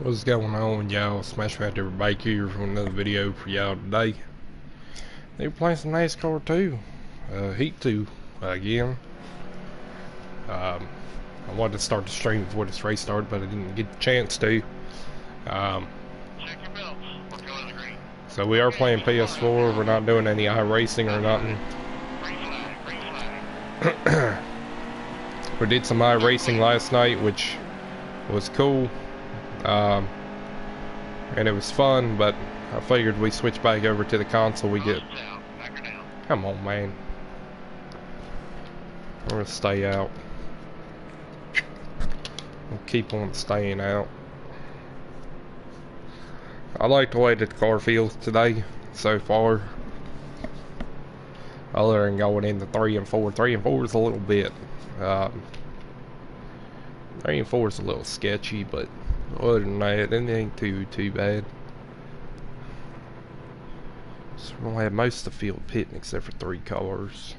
What's going on, y'all? Smash Mouth everybody here for another video for y'all today. They were playing some Nascar too. Heat 2 again. I wanted to start the stream before this race started, but I didn't get the chance to. Check your belts. We're going to the green. So we are playing PS4. We're not doing any iRacing or nothing. Green flag. We did some iRacing last night, which was cool. And it was fun, but I figured we switch back over to the console. We get. Back her down. Come on, man. We're gonna stay out. We'll keep on staying out. I like the way that the car feels today so far. Other than going into 3 and 4. 3 and 4 is a little bit 3 and 4 is a little sketchy, but other than that, it ain't too bad. So we'll have most of the field pitting except for 3 cars.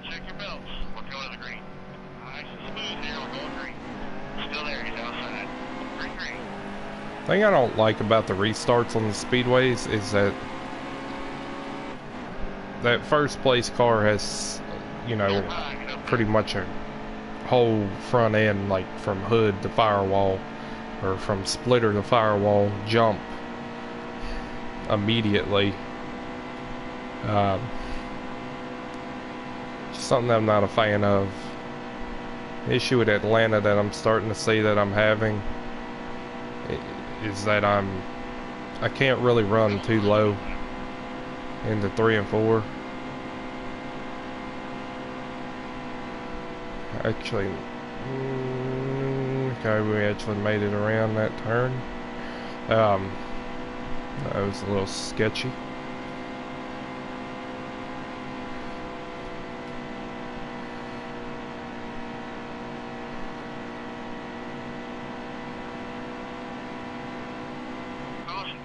Check your belts. We're going to the green. Nice and smooth here. We're going green. Still there. He's outside. Green. The thing I don't like about the restarts on the speedways is that first place car has, you know, pretty much a whole front end, like from hood to firewall or from splitter to firewall jump immediately. Something I'm not a fan of. The issue with Atlanta that I'm starting to see that I'm having is that I can't really run too low into 3 and 4. Actually, okay, we actually made it around that turn. That was a little sketchy. Caution.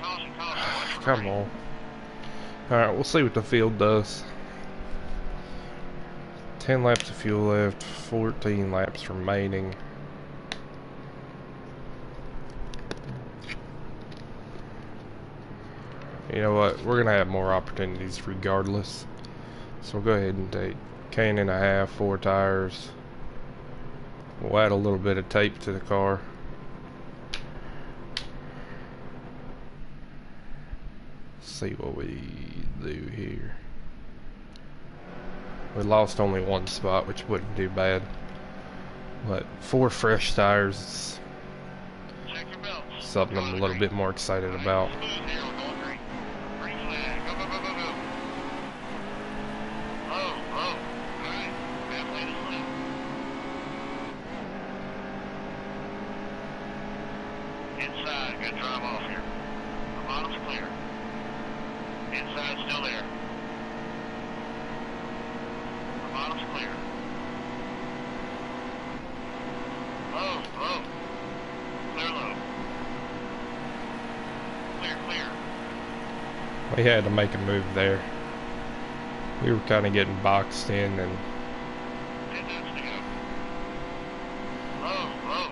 Come on. Alright, we'll see what the field does. 10 laps of fuel left, 14 laps remaining. You know what, we're gonna have more opportunities regardless. So we'll go ahead and take cane and a half, 4 tires. We'll add a little bit of tape to the car. See what we do here. We lost only 1 spot, which wouldn't do bad. But 4 fresh tires is something I'm a little bit more excited about. Inside, good drive off here. The bottom's clear. Inside, still there. The bottom's clear. Low. Clear low. Clear. We had to make a move there. We were kind of getting boxed in, and 10 laps to go. Low.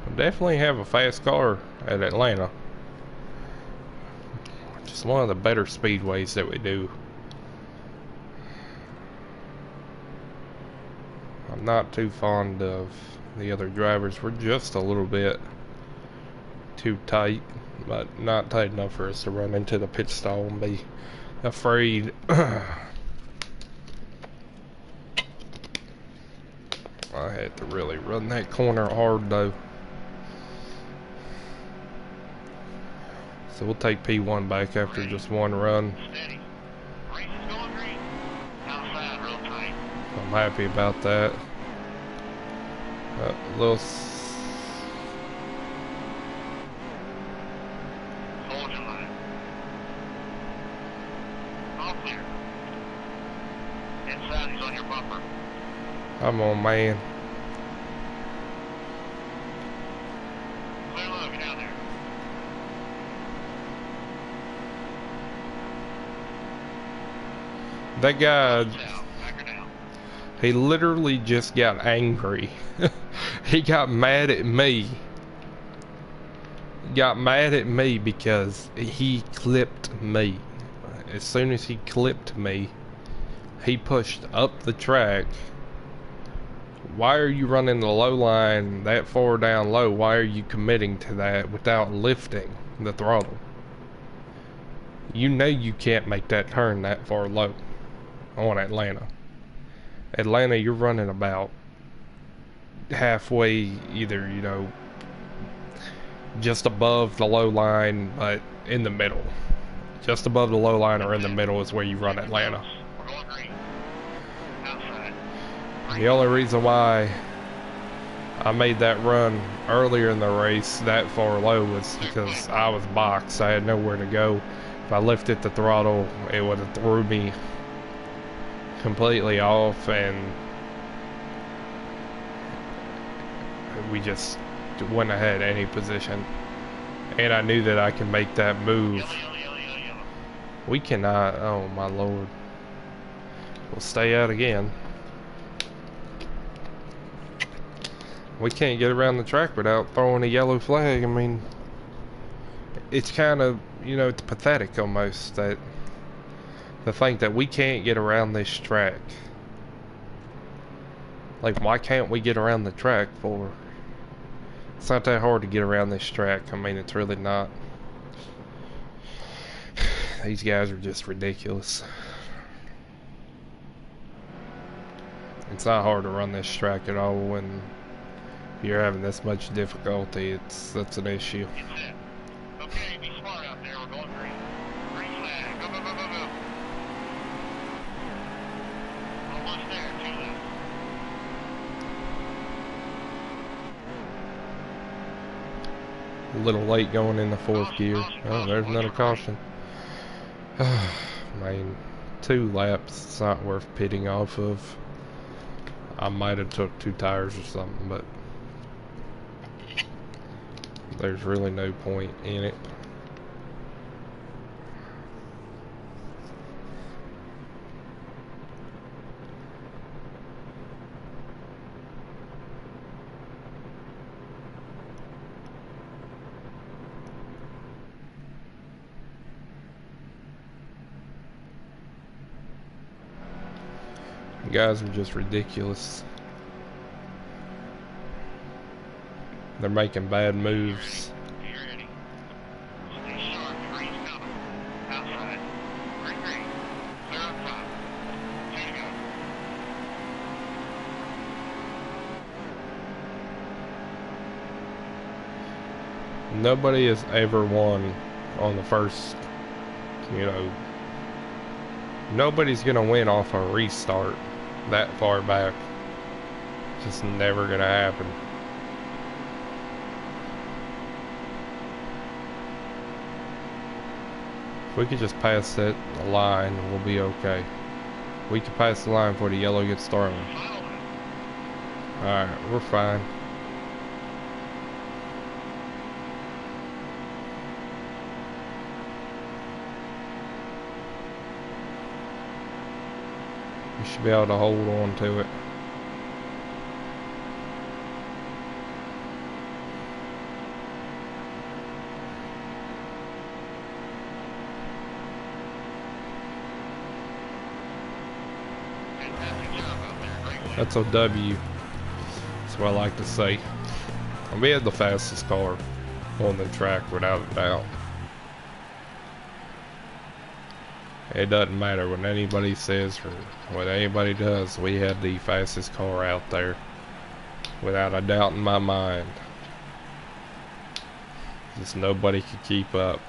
we definitely have a fast car at Atlanta. Just one of the better speedways that we do. I'm not too fond of the other drivers. We're just a little bit too tight, but not tight enough for us to run into the pit stall and be afraid. I had to really run that corner hard though. So we'll take P1 back after just 1 run. Steady. Race is going green. Outside, real tight. I'm happy about that. A little Hold your line. All clear. Inside, he's on your bumper. Come on, man. That guy, South. Back her down. he literally just got angry. He got mad at me. Got mad at me because he clipped me. As soon as he clipped me, he pushed up the track. Why are you running the low line that far down low? Why are you committing to that without lifting the throttle? You know you can't make that turn that far low on Atlanta. Atlanta, you're running about halfway, either, you know, just above the low line, but in the middle. Just above the low line or in the middle is where you run Atlanta. We're going green. Outside. The only reason why I made that run earlier in the race that far low was because I was boxed. I had nowhere to go. If I lifted the throttle, it would have threw me completely off, and we just wouldn't have had any position. And I knew that I could make that move. Yellow. We cannot, oh my lord. We'll stay out again. We can't get around the track without throwing a yellow flag. I mean, it's kind of, you know, it's pathetic almost that to think that we can't get around this track. Like, why can't we get around the track for? It's not that hard to get around this track. I mean, it's really not. These guys are just ridiculous. It's not hard to run this track at all when you're having this much difficulty. That's an issue. Get set. Okay, be smart out there. We're going green. Green flag. Go. Almost there. 2 left. A little late going in the fourth gear. Oh, there's another caution. I mean, 2 laps. It's not worth pitting off of. I might have took 2 tires or something, but there's really no point in it. You guys are just ridiculous. They're making bad moves. Be ready. Stay sharp. Green's coming. Outside. Green. Clear up top. 2 to go. Nobody has ever won on the first, you know, nobody's gonna win off a restart that far back. Just never gonna happen. If we could just pass that line, we'll be okay. We can pass the line before the yellow gets thrown. Alright, we're fine. We should be able to hold on to it. Fantastic job out there. Great win. That's a W. That's what I like to say. And we had the fastest car on the track without a doubt. It doesn't matter what anybody says or what anybody does. We had the fastest car out there without a doubt in my mind. Just nobody could keep up.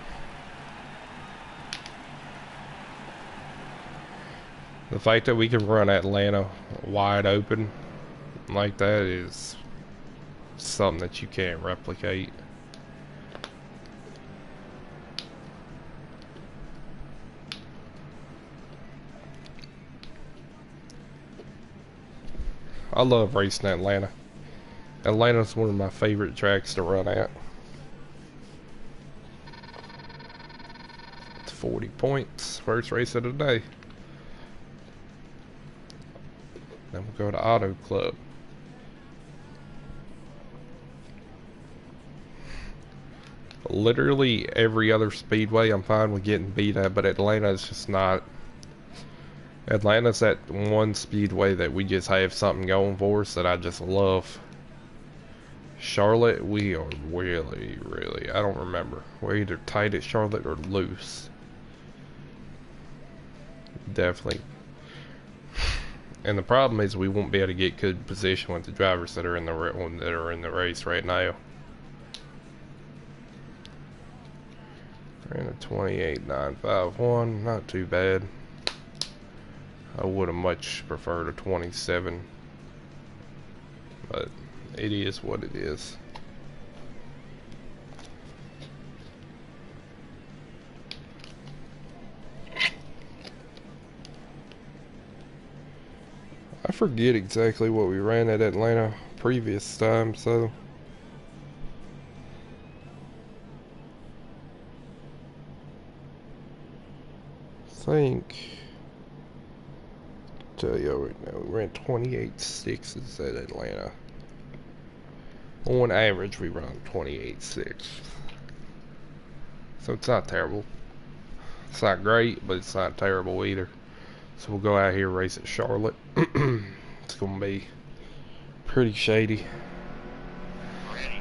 The fact that we can run Atlanta wide open like that is something that you can't replicate. I love racing Atlanta. Atlanta's one of my favorite tracks to run at. It's 40 points. First race of the day. Then we'll go to Auto Club. Literally every other speedway I'm fine with getting beat at, but Atlanta is just not. Atlanta's that one speedway that we just have something going for us that I just love. Charlotte, we are really, I don't remember. We're either tight at Charlotte or loose. Definitely. And the problem is we won't be able to get good position with the drivers that are in the race right now. We're in a 28.951, not too bad. I would have much preferred a 27, but it is what it is. I forget exactly what we ran at Atlanta previous time, so I think, tell you right now, we ran 28.6s at Atlanta. On average, we run 28.6. So it's not terrible. It's not great, but it's not terrible either. So we'll go out here race at Charlotte. It's gonna be pretty shady.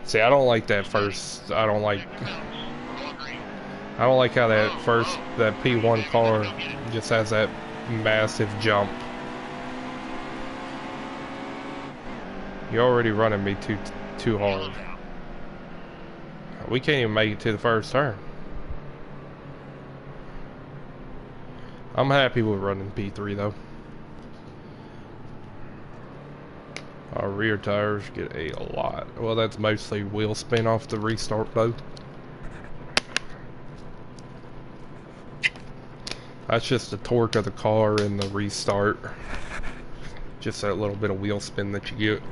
See, I don't like that first. I don't like how that P1 car just has that massive jump. You're already running me too hard. We can't even make it to the first turn. I'm happy with running P3 though. Our rear tires get a lot. Well, that's mostly wheel spin off the restart though. That's just the torque of the car in the restart. Just that little bit of wheel spin that you get.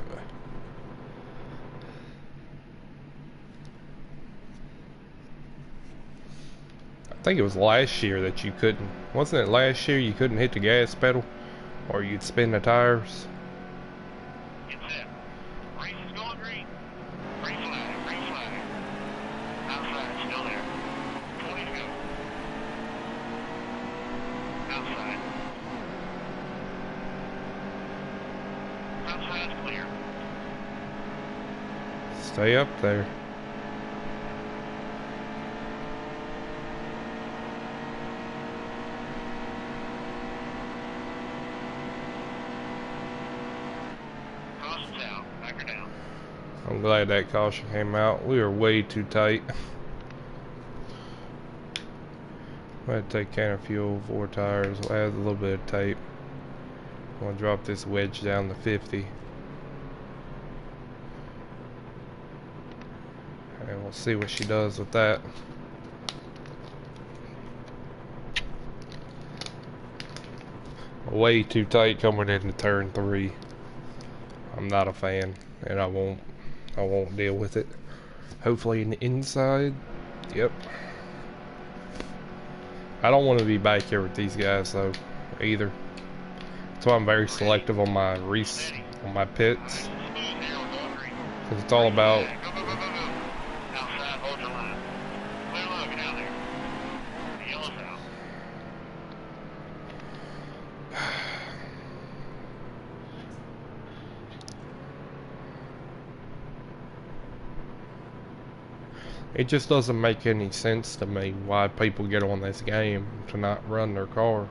I think it was last year that you couldn't. Wasn't it last year you couldn't hit the gas pedal? Or you'd spin the tires? Get set. Race is going green. Green flag, green flag. Outside, still there. 20 to go. Outside. Outside's clear. Stay up there. I'm glad that caution came out. We were way too tight. I'm going to take can of fuel, 4 tires, we'll add a little bit of tape. I'm going to drop this wedge down to 50. And we'll see what she does with that. Way too tight coming into turn 3. I'm not a fan, and I won't deal with it. Hopefully in the inside. Yep. I don't want to be back here with these guys though, either. That's why I'm very selective on my pits. Cause it's all about. Outside, hold your line. Clear low, get out there. The yellow's out. It just doesn't make any sense to me why people get on this game to not run their car.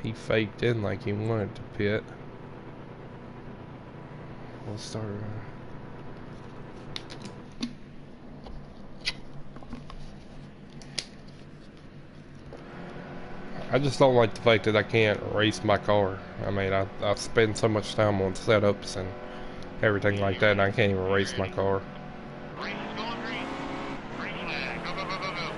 He faked in like he wanted to pit. We'll start. I just don't like the fact that I can't race my car. I mean, I spend so much time on setups and everything like that, and I can't even race my car. Race is going green. Green flag. Go, go, go, go, go.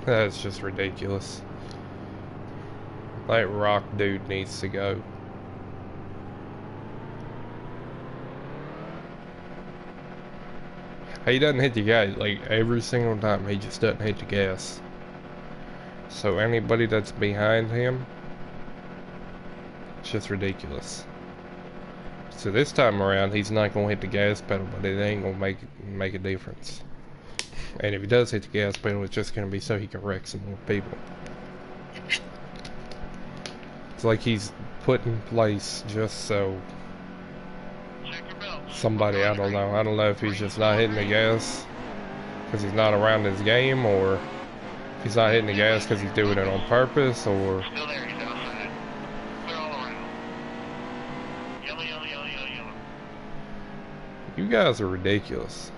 That is just ridiculous. That rock dude needs to go. He doesn't hit the gas, like every single time he just doesn't hit the gas. So anybody that's behind him, it's just ridiculous. So this time around he's not gonna hit the gas pedal, but it ain't gonna make a difference. And if he does hit the gas pedal, it's just gonna be so he can wreck some more people. It's like he's put in place just so somebody, I don't know if he's just not hitting the gas because he's not around his game, or if he's not hitting the gas because he's doing it on purpose, or Still there, he's outside. Clear all around. Yellow, yellow, yellow, yellow, yellow. you guys are ridiculous.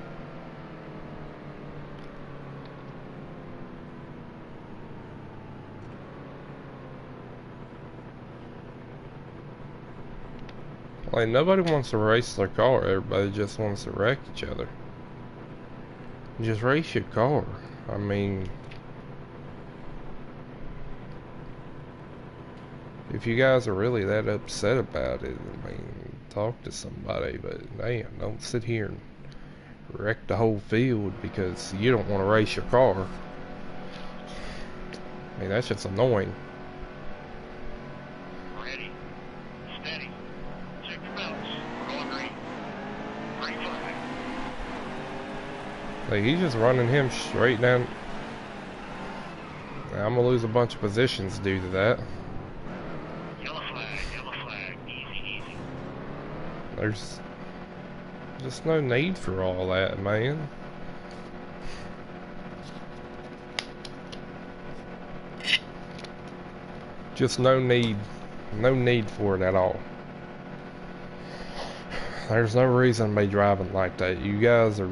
Like, nobody wants to race their car, everybody just wants to wreck each other. Just race your car. I mean, if you guys are really that upset about it, I mean, talk to somebody, but damn, don't sit here and wreck the whole field because you don't want to race your car. I mean, that's just annoying. Ready. Steady. Check your belts. We're going green. Green flag. Like, he's just running him straight down. I'm gonna lose a bunch of positions due to that. Yellow flag, easy, easy. There's just no need for all that, man. Just no need for it at all. There's no reason to be driving like that. You guys are...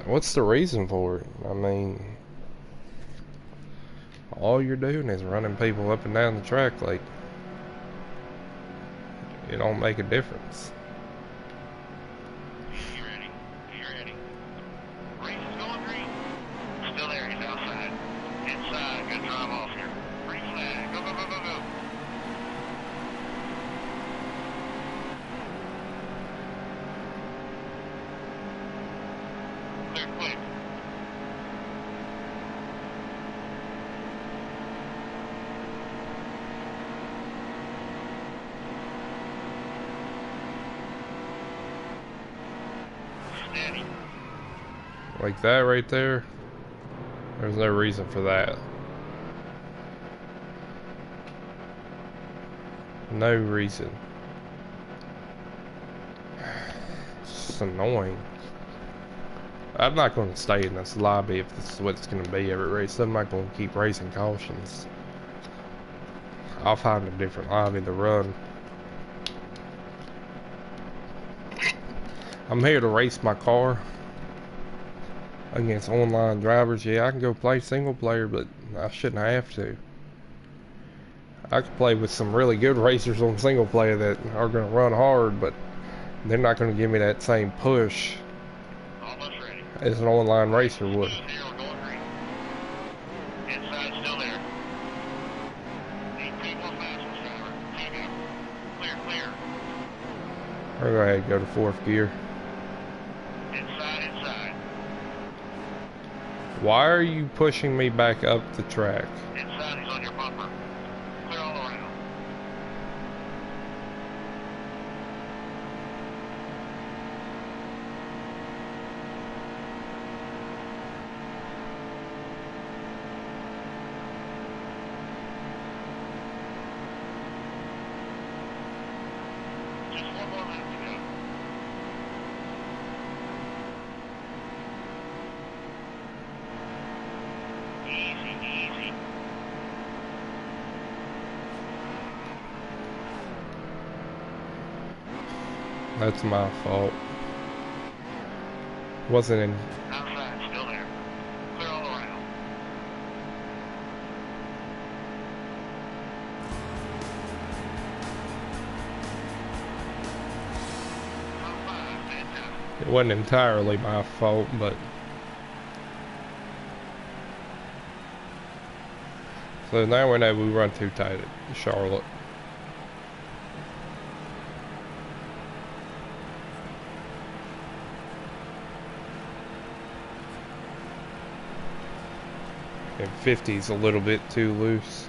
What's the reason for it? I mean, all you're doing is running people up and down the track. Like, it don't make a difference. You ready? You ready? Race is going green. Still there, he's outside. Inside, good drive off here. Green flag, go, go, go, go, go. Clear, quick. Steady. Like that right there, there's no reason for that. No reason. It's just annoying. I'm not going to stay in this lobby if this is what it's going to be every race. I'm not going to keep racing cautions. I'll find a different lobby to run. I'm here to race my car against online drivers. Yeah, I can go play single player, but I shouldn't have to. I could play with some really good racers on single player that are going to run hard, but they're not going to give me that same push Almost ready. as an online racer would. Zero, going green. Inside, still there. 18 more fastest, driver. Hang up. Clear, clear. We're going to go to fourth gear. Inside, inside. Why are you pushing me back up the track? Inside, he's on your bumper. Clear all around. Just one more lap to go. Easy, easy. That's my fault. Wasn't in. Outside, still there. Clear all around. Top five, fantastic. It wasn't entirely my fault, but so now we know we run too tight at Charlotte. And 50's a little bit too loose.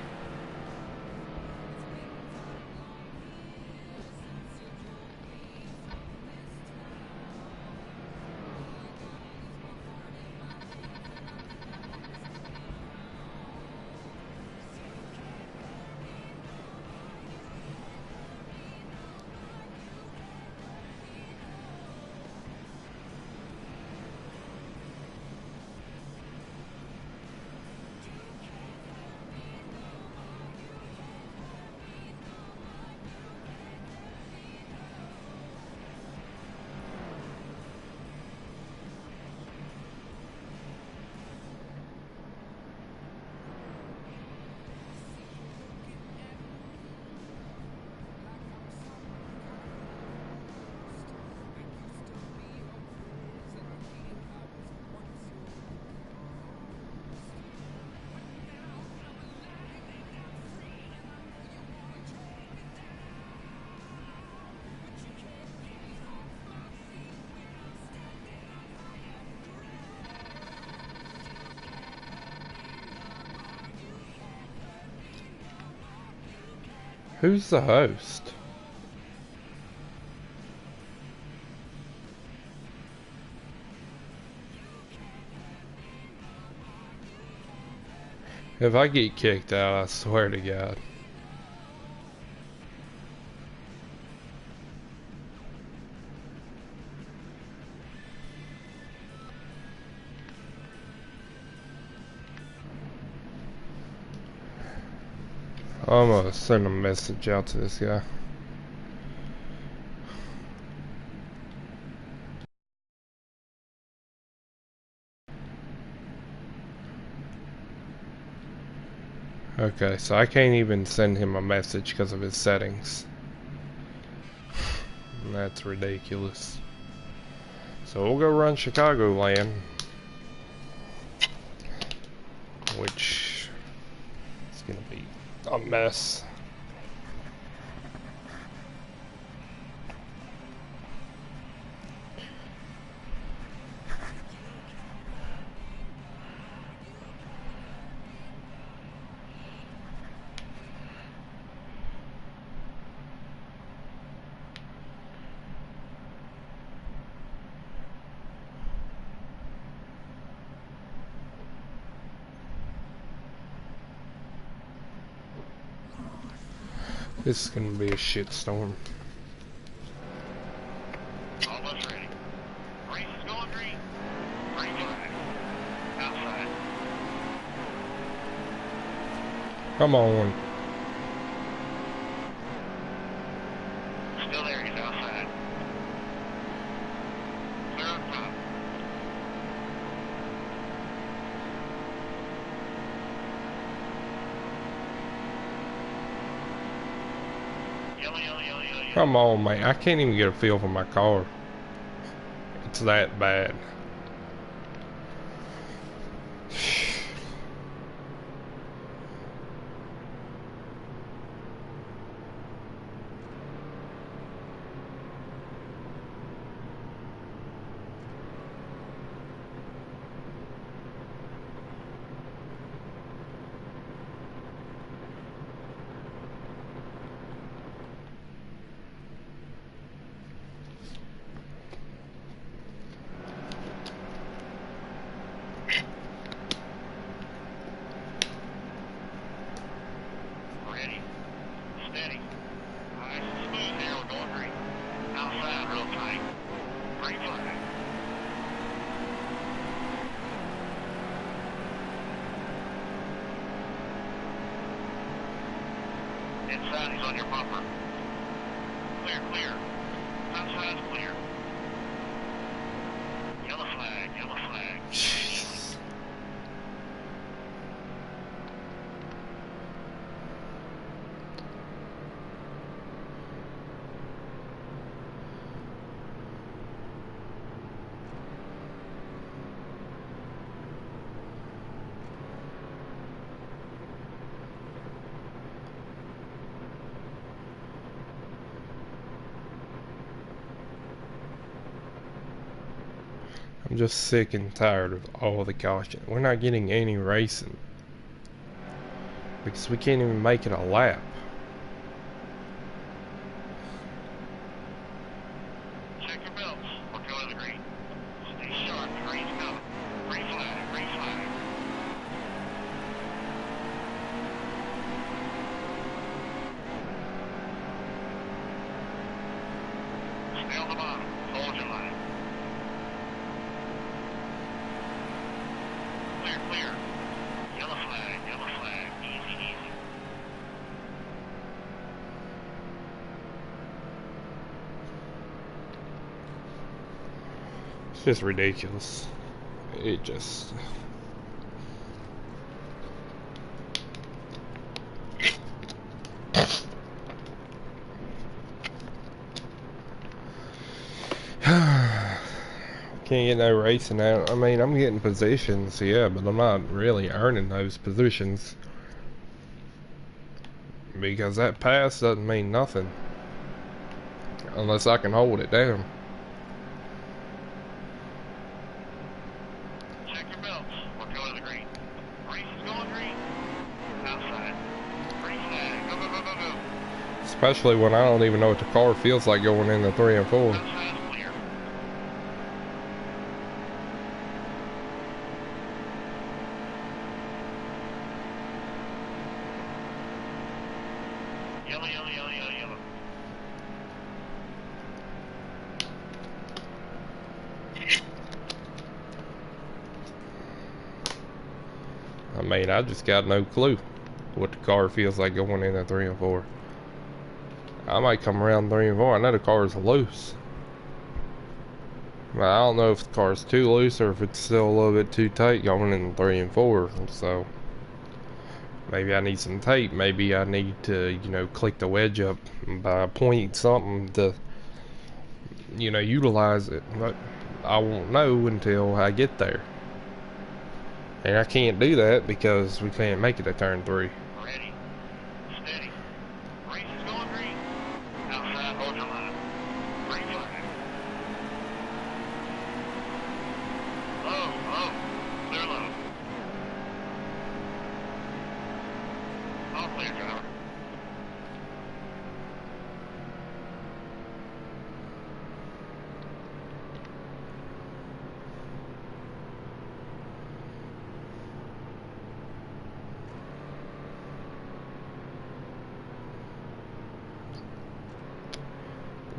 Who's the host? If I get kicked out, I swear to God. I'm gonna send a message out to this guy. Okay, so I can't even send him a message because of his settings. That's ridiculous. So we'll go run Chicagoland, which is gonna be a mess. This is gonna be a shitstorm. Almost ready. Race is going green. Green flag. Outside. Come on. Still there, he's outside. Clear up top. Yellow, yellow, yellow, yellow, yellow. Come on, man. I can't even get a feel for my car. It's that bad. Ready. Steady. Nice and smooth here, we're going green. Outside, real tight. Green flag. Inside, he's on your bumper. Clear, clear. Outside's clear. Yellow flag, yellow flag. Jeez. I'm just sick and tired of all the caution. We're not getting any racing because we can't even make it a lap. Check your belts. We're going to the green. Stay sharp. The green's coming. Green flag. Green flag. Stay on the bottom. Hold your line. Clear, clear. Yellow flag. Yellow flag. Easy, easy. It's just ridiculous. It just... Can't get no racing out. I mean, I'm getting positions, yeah, but I'm not really earning those positions. Because that pass doesn't mean nothing. Unless I can hold it down. Check your belts. We're going to the green. Race is going green. Outside. Green flag. Go, go, go, go, go. Especially when I don't even know what the car feels like going into 3 and 4. Outside is clear. Yellow, yellow, yellow, yellow, yellow. I mean, I just got no clue what the car feels like going into 3 and 4. I might come around 3 and 4. I know the car is loose. But I don't know if the car's too loose or if it's still a little bit too tight going in 3 and 4. So maybe I need some tape. Maybe I need to, you know, click the wedge up by pointing something to, you know, utilize it. But I won't know until I get there. And I can't do that because we can't make it to turn 3. Ready. Steady. Race is going green. Outside, hold your line. Green flag. Low, low. Clear low. All clear, driver.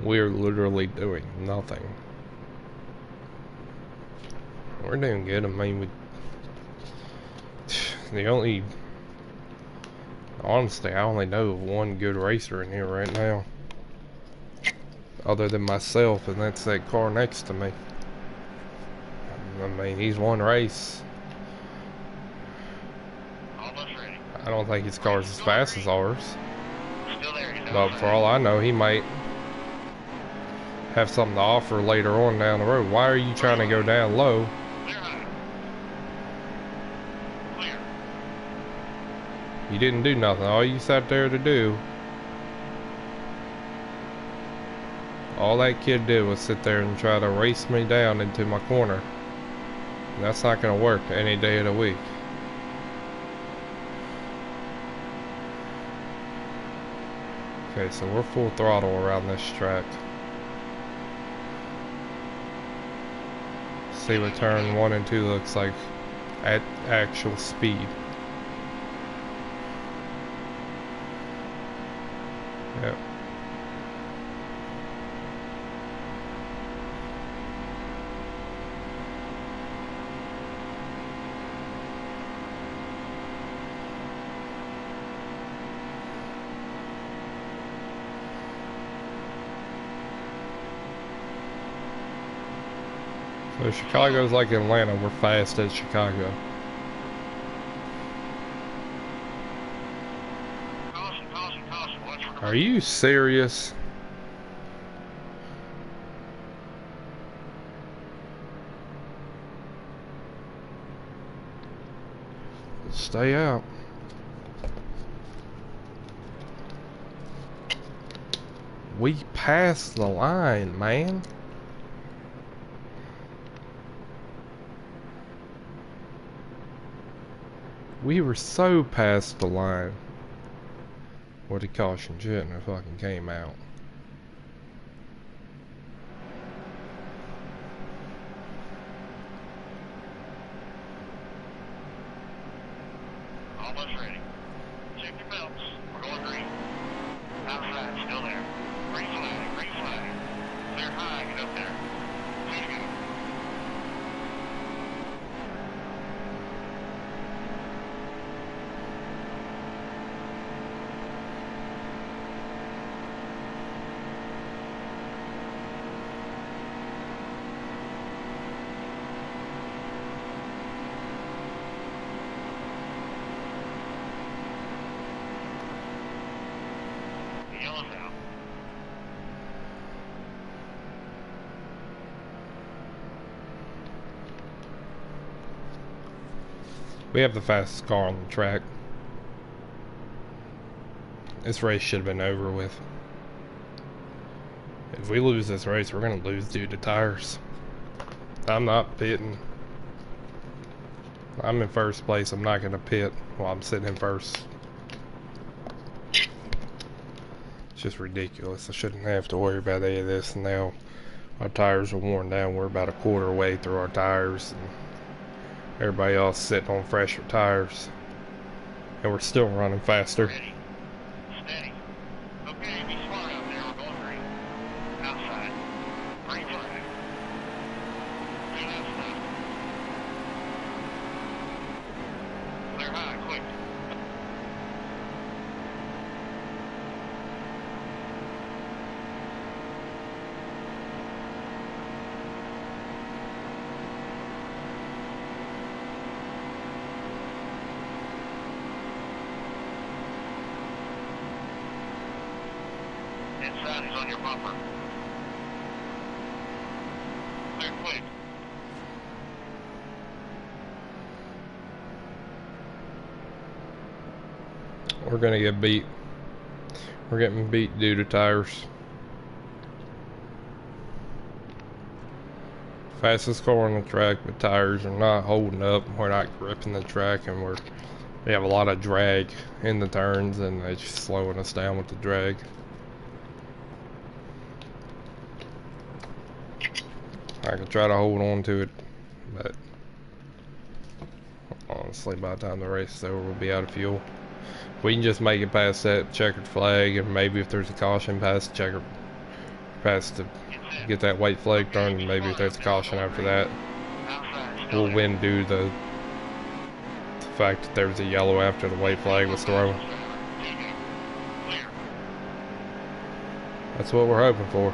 We're literally doing nothing. We're doing good. I mean, honestly, I only know of one good racer in here right now. Other than myself, and that's that car next to me. I mean, he's won race. Almost ready. I don't think his car's as fast as ours. Still there. He's But outside. for all I know, he might have something to offer later on down the road. Why are you trying to go down low? Clear high. Clear. You didn't do nothing. All you sat there to do, all that kid did was sit there and try to race me down into my corner. That's not gonna work any day of the week. Okay, so we're full throttle around this track. See what turn 1 and 2 looks like at actual speed. Yep. So Chicago's like Atlanta, we're fast at Chicago. Caution, caution, caution. Watch for Are you serious? Stay out. We passed the line, man. We were so past the line. What the caution shouldn't have fucking came out. Almost ready. Check your belts. We're going green. Outside, still there. Green flag, green flag. Clear high, get up there. Two to go. The yellow's out. We have the fastest car on the track. This race should have been over with. If we lose this race, we're gonna lose due to tires. I'm not pitting. I'm in first place. I'm not gonna pit while I'm sitting in first. It's just ridiculous. I shouldn't have to worry about any of this. And now our tires are worn down. We're about a quarter way through our tires, and everybody else sitting on fresher tires, and we're still running faster. Ready. Steady. Okay, be smart out there. We're going green. Outside. Green flag. Two laps left. Clear high, quick. Inside, he's on your bumper. Clear quick. We're gonna get beat. We're getting beat due to tires. Fastest car on the track, but tires are not holding up. We're not gripping the track, and we have a lot of drag in the turns, and it's just slowing us down with the drag. I can try to hold on to it, but honestly, by the time the race is over, we'll be out of fuel. If we can just make it past that checkered flag, and maybe if there's a caution past to get that white flag thrown, and maybe if there's a caution after that, we'll win due to the fact that there was a yellow after the white flag was thrown. That's what we're hoping for.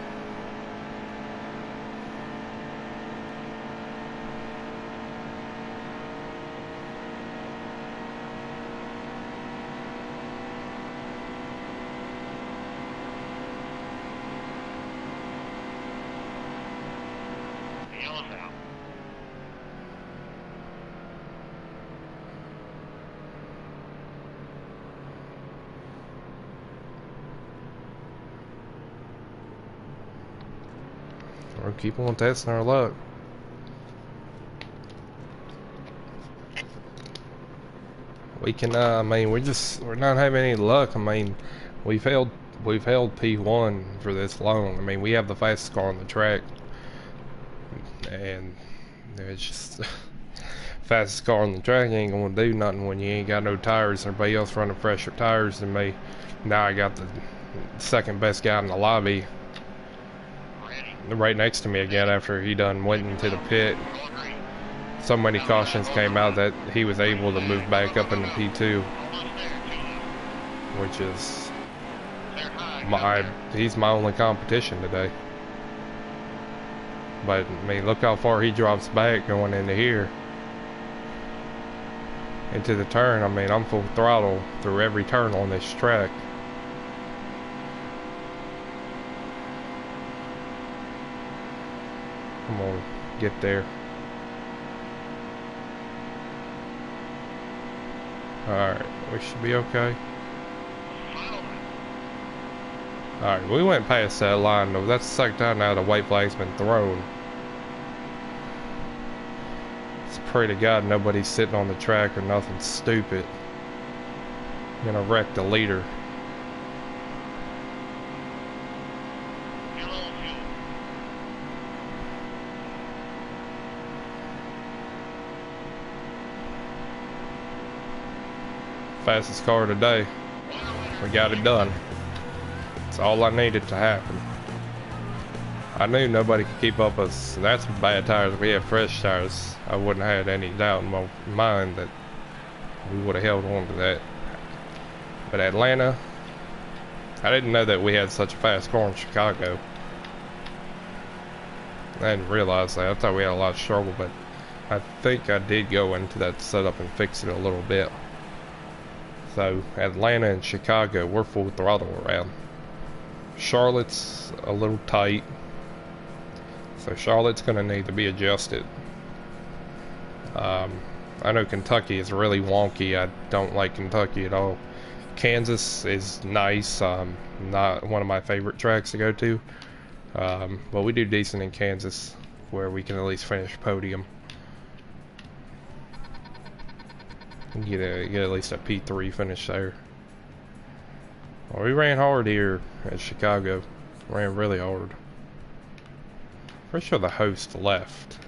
The yellow's out. We'll keep on testing our luck. We can, I mean, we're not having any luck. I mean, we've held P1 for this long. I mean, we have the fastest car on the track, and it's just fastest car on the track ain't gonna do nothing when you ain't got no tires. Everybody else running fresher tires than me. Now I got the second best guy in the lobby right next to me again after he done went into the pit. So many cautions came out that he was able to move back up into P2, which is he's my only competition today. But I mean, look how far he drops back going into here, into the turn. I mean, I'm full throttle through every turn on this track. Come on, get there. Alright, we should be okay. Alright, we went past that line though. That's the second time now the white flag's been thrown. It's pray to God nobody's sitting on the track or nothing stupid. Gonna wreck the leader. Fuel, fuel. Fastest car today. We got it done. It's all I needed to happen. I knew nobody could keep up with us. That's bad tires. If we had fresh tires, I wouldn't have had any doubt in my mind that we would have held on to that. But Atlanta, I didn't know that we had such a fast car in Chicago. I didn't realize that. I thought we had a lot of struggle, but I think I did go into that setup and fix it a little bit. So Atlanta and Chicago, we're full throttle around. Charlotte's a little tight, so Charlotte's going to need to be adjusted. I know Kentucky is really wonky. I don't like Kentucky at all. Kansas is nice. Not one of my favorite tracks to go to, but we do decent in Kansas, where we can at least finish podium. Get at least a P3 finish there. Well, we ran hard here at Chicago. Ran really hard. Pretty sure the host left.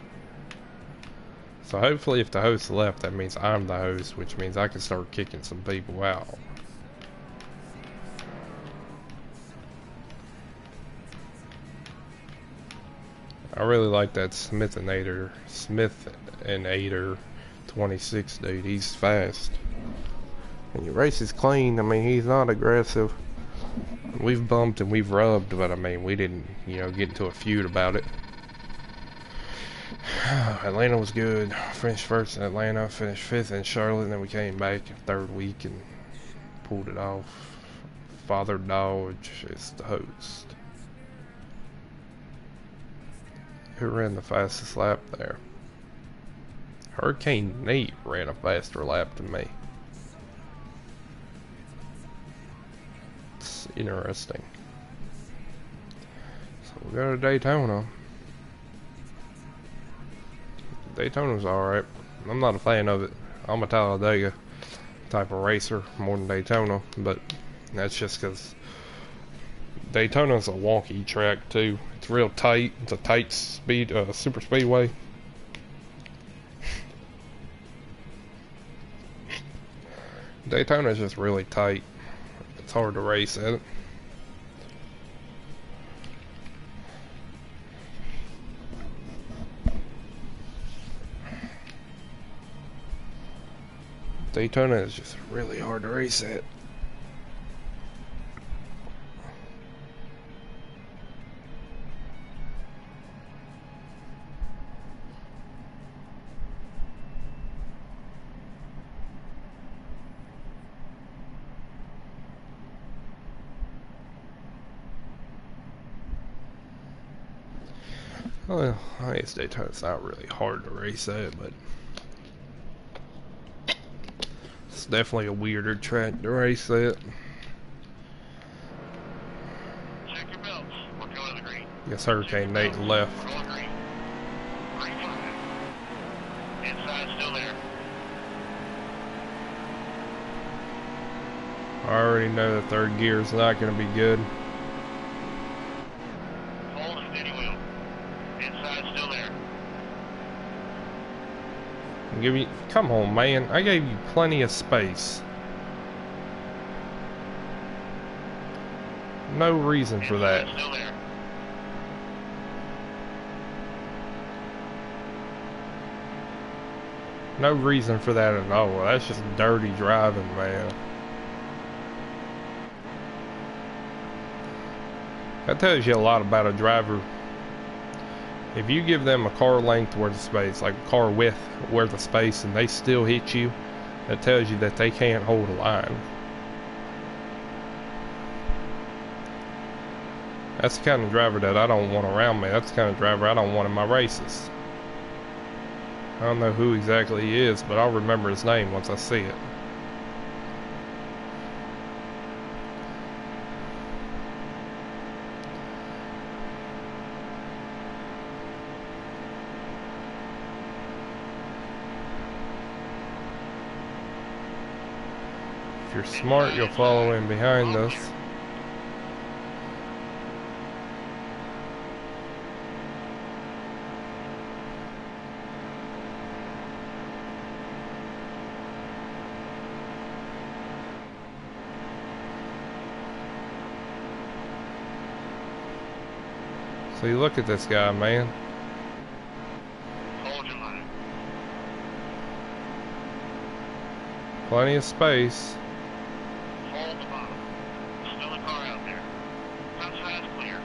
So hopefully if the host left, that means I'm the host, which means I can start kicking some people out. I really like that Smith and Ader 26 dude. He's fast. And he races clean. I mean, he's not aggressive. We've bumped and we've rubbed, but I mean, we didn't, get into a feud about it. Atlanta was good. Finished first in Atlanta, finished fifth in Charlotte, and then we came back third week and pulled it off. Father Dodge is the host. Who ran the fastest lap there? Hurricane Nate ran a faster lap than me. It's interesting. So we go to Daytona. Daytona's alright. I'm not a fan of it. I'm a Talladega type of racer more than Daytona, but that's just because Daytona's a wonky track too. It's real tight. It's a tight speed, super speedway. Daytona's just really tight. It's hard to race at it. Daytona is just really hard to race at. Well, I guess Daytona's not really hard to race at, but it's definitely a weirder track to race at. Check your belts. We're going to the green. Guess Hurricane Nate left. We're going green. Green flag. Inside still there. I already know the third gear is not going to be good. Hold the steady wheel. Inside still there. Come on, man. I gave you plenty of space. No reason for that. Inside still there. No reason for that at all. That's just dirty driving, man. That tells you a lot about a driver. If you give them a car length worth of space, like a car width worth of space, and they still hit you, that tells you that they can't hold a line. That's the kind of driver that I don't want around me. That's the kind of driver I don't want in my races. I don't know who exactly he is, but I'll remember his name once I see it. If you're smart, you'll follow in behind us. So you look at this guy, man. Hold your line. Plenty of space. Hold the bottom. Still a car out there. Front side's clear.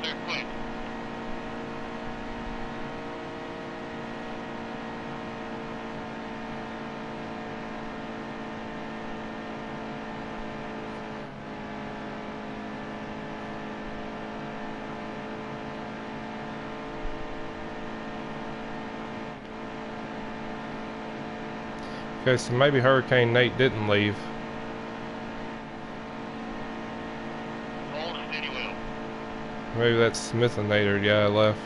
Clear quick. Okay, so maybe Hurricane Nate didn't leave. Hold steady wheel. Maybe that Smithinator guy left.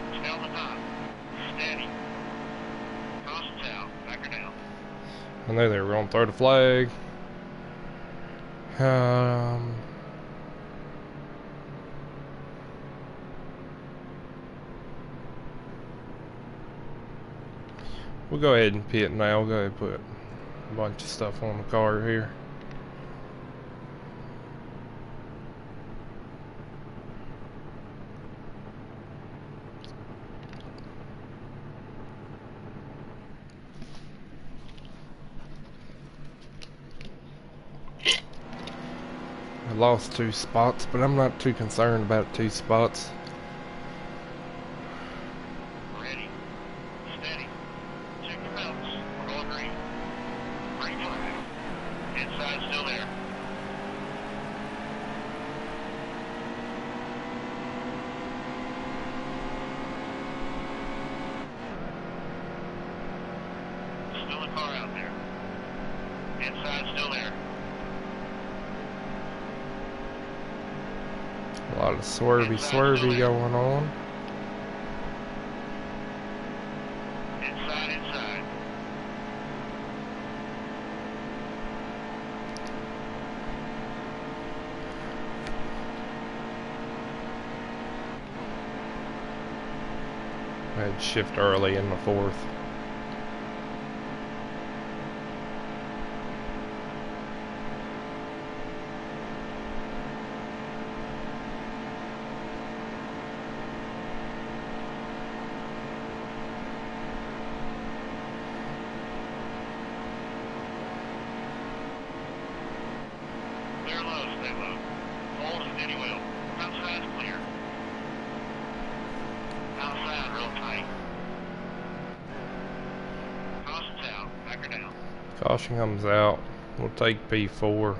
Stay on the top. Steady. Caution's out. Back her down. I knew they were going to throw the flag. We'll go ahead and pit now. We'll go ahead and put a bunch of stuff on the car here. I lost 2 spots, but I'm not too concerned about 2 spots. Ready. Steady. Check your belts. We're going green. Green flag. Inside still there. Still a car out there. Inside still there. A lot of swervy going on. Inside. I had shift early in the 4th. Clear low, stay low. Hold steady wheel. Outside's clear. Outside real tight. Caution's out. Back her down. Caution comes out. We'll take P4,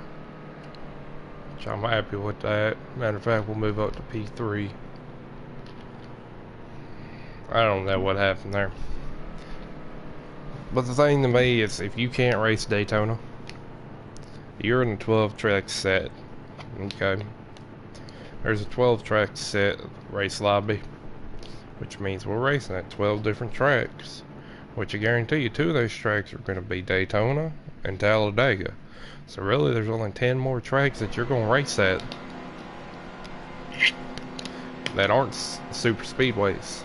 which I'm happy with that. Matter of fact, we'll move up to P3. I don't know what happened there. But the thing to me is, if you can't race Daytona, you're in a 12 track set. Okay. There's a 12 track set race lobby, which means we're racing at 12 different tracks. Which I guarantee you 2 of those tracks are going to be Daytona and Talladega. So really there's only 10 more tracks that you're going to race at that aren't super speedways.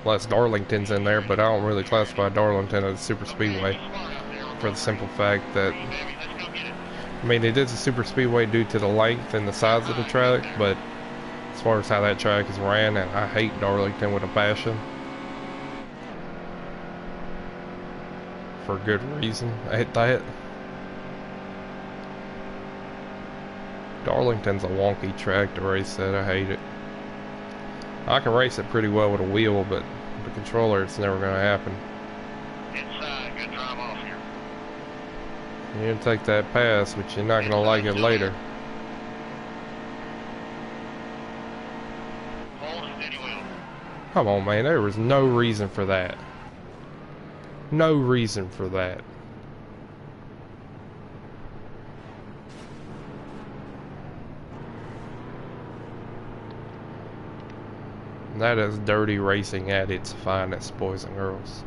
Unless Darlington's in there, but I don't really classify Darlington as a super speedway for the simple fact that, I mean, it is a super speedway due to the length and the size of the track, but as far as how that track is ran, and I hate Darlington with a passion. For good reason. I hate that. Darlington's a wonky track to race at. I hate it. I can race it pretty well with a wheel, but the controller, it's never going to happen. Inside, good drive off here. You're going to take that pass, but you're not going to like it later. Hold steady wheel. Come on, man. There was no reason for that. No reason for that. That is dirty racing at its finest, boys and girls.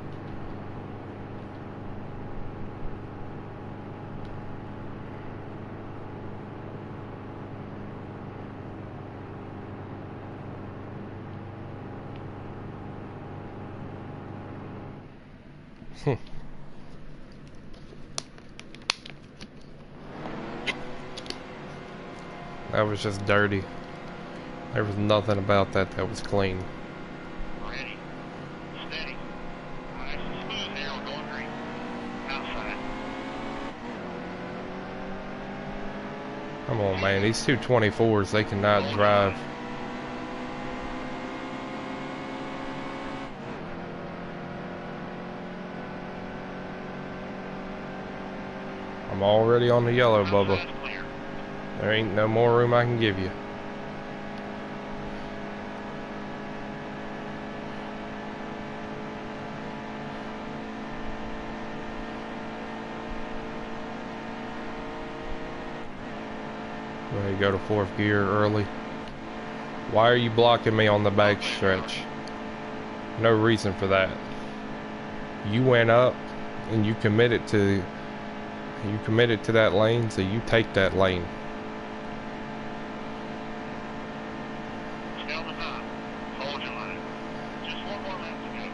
That was just dirty. There was nothing about that that was clean. Ready. Steady. Nice and smooth here. We're going green. Outside. Come on, man. These 224s, they cannot drive. I'm already on the yellow, Bubba. Outside's clear. There ain't no more room I can give you. Ready to go to fourth gear early. Why are you blocking me on the back stretch? No reason for that. You went up and you committed to that lane, so you take that lane. Stay on the top. Hold your line. Just one more lap to go.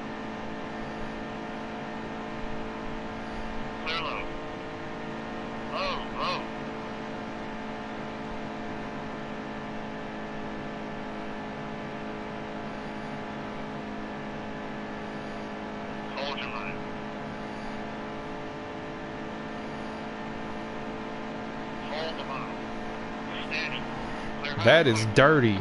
Clear low. Low, low. Hold your line. Hold the line. Steady. Clear high. That is dirty.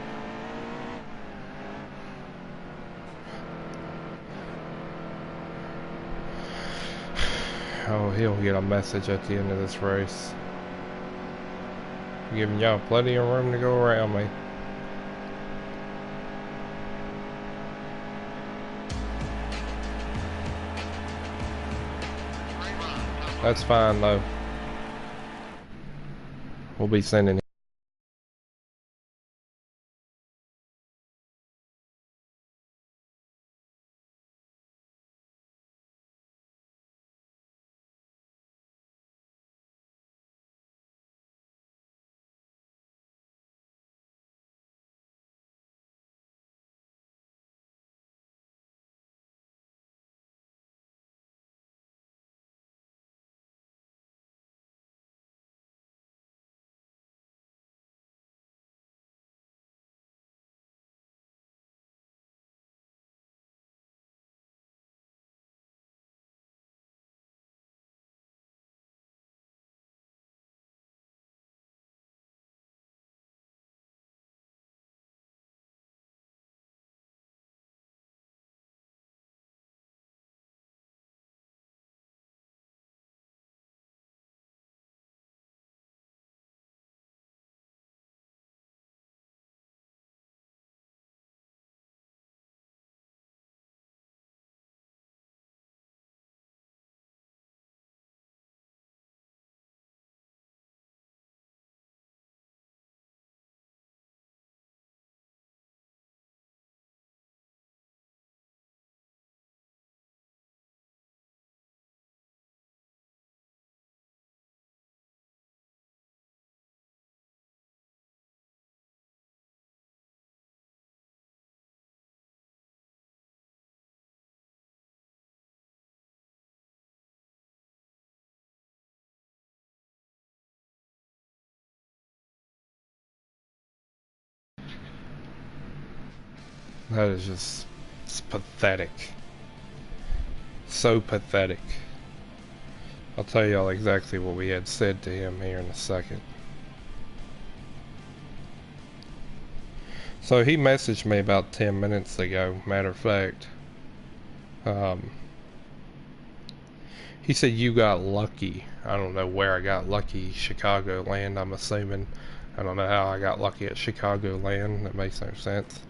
Oh, he'll get a message at the end of this race. Giving y'all plenty of room to go around me. That's fine though. We'll be sending That is just, it's pathetic. So pathetic. I'll tell y'all exactly what we had said to him here in a second. So he messaged me about 10 minutes ago, matter of fact. He said you got lucky. I don't know where I got lucky. Chicagoland, I'm assuming. I don't know how I got lucky at Chicagoland. That makes no sense.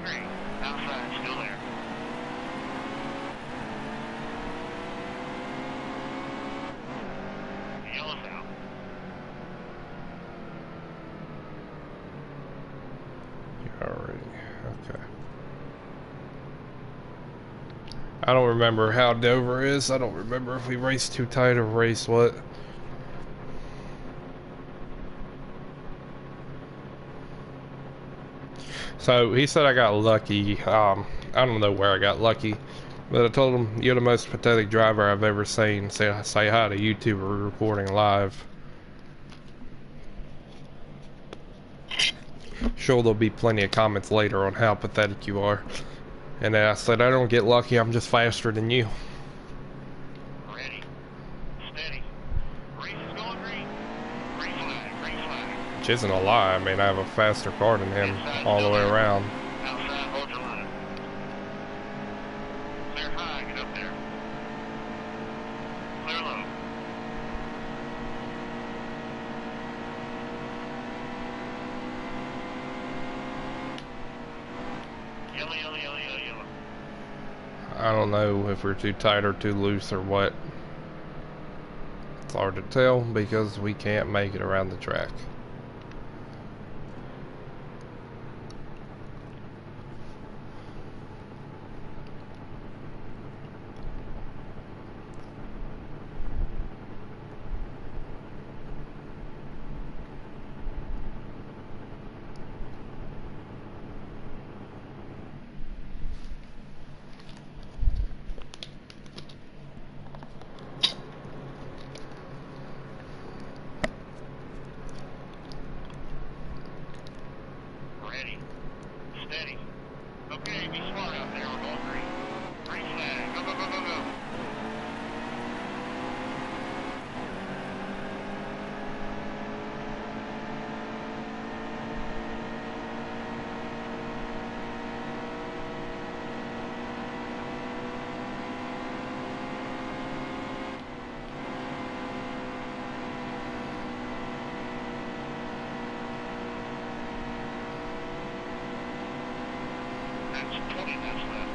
green. Outside, still there. Yellow's out. Alright, okay. I don't remember how Dover is. I don't remember if we raced too tight or raced what. So he said I got lucky. I don't know where I got lucky, but I told him you're the most pathetic driver I've ever seen. Say hi to YouTuber reporting live. Sure, there'll be plenty of comments later on how pathetic you are. And then I said I don't get lucky. I'm just faster than you. Ready. Steady. Race is going green. Green flag. Green flag. Which isn't a lie. I mean, I have a faster car than him all the way around. Outside, hold your line. Clear high, get up there. Clear low. Yellow, yellow, yellow, yellow, yellow. I don't know if we're too tight or too loose or what. It's hard to tell because we can't make it around the track. Ready. Steady. Okay, be smart out there. We're going green. Green flag. Go, go, go, go, go. That's 20 laps left.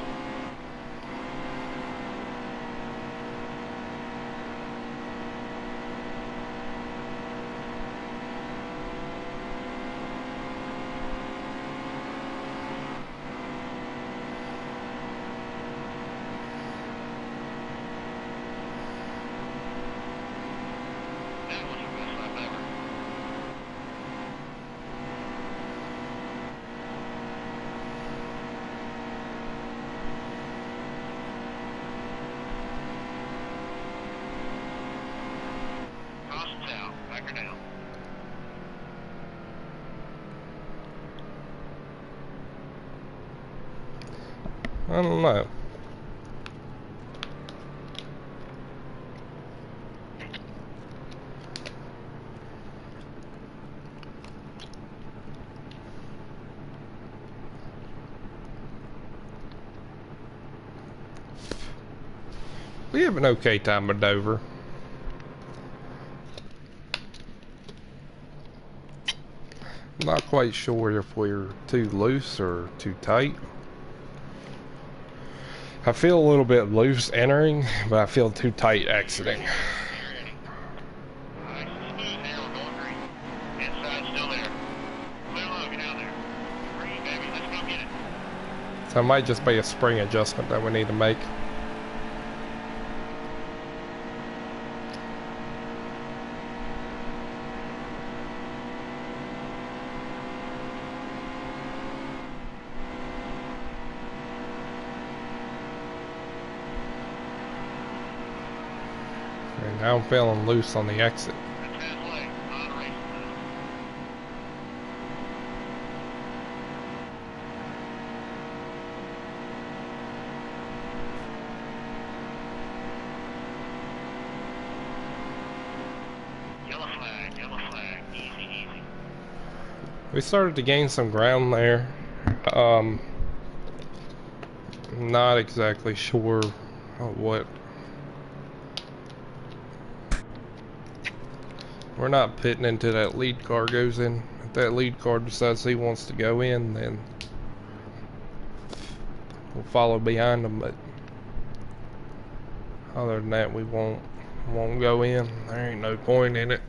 That was your best lap ever. Caution's out. Back her down. I don't know. We have an okay time at Dover. I'm not quite sure if we're too loose or too tight. I feel a little bit loose entering, but I feel too tight exiting. Ready. Nice and smooth there. We're going green. Inside, still there. Clear low. Get down there. Green, baby. Let's go get it. So it might just be a spring adjustment that we need to make. And now I'm feeling loose on the exit. That's halfway. On race now. Yellow flag. Yellow flag. Easy, easy. We started to gain some ground there. Not exactly sure what. We're not pitting until that lead car goes in. If that lead car decides he wants to go in, then follow behind them, but other than that, we won't go in. There ain't no point in it.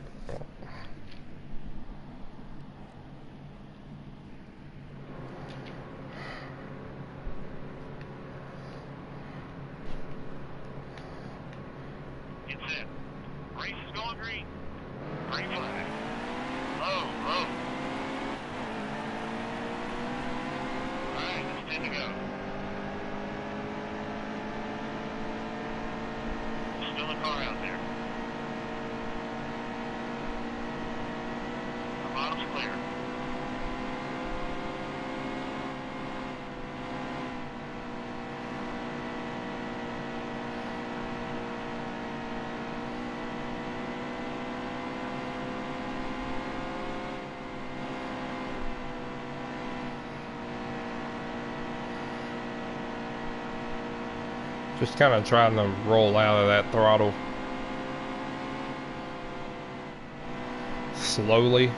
Get set. Race is going green. Green flag. Low, low. Alright, it's 10 to go. Still a car out there. The bottom's clear. Just kind of trying to roll out of that throttle slowly.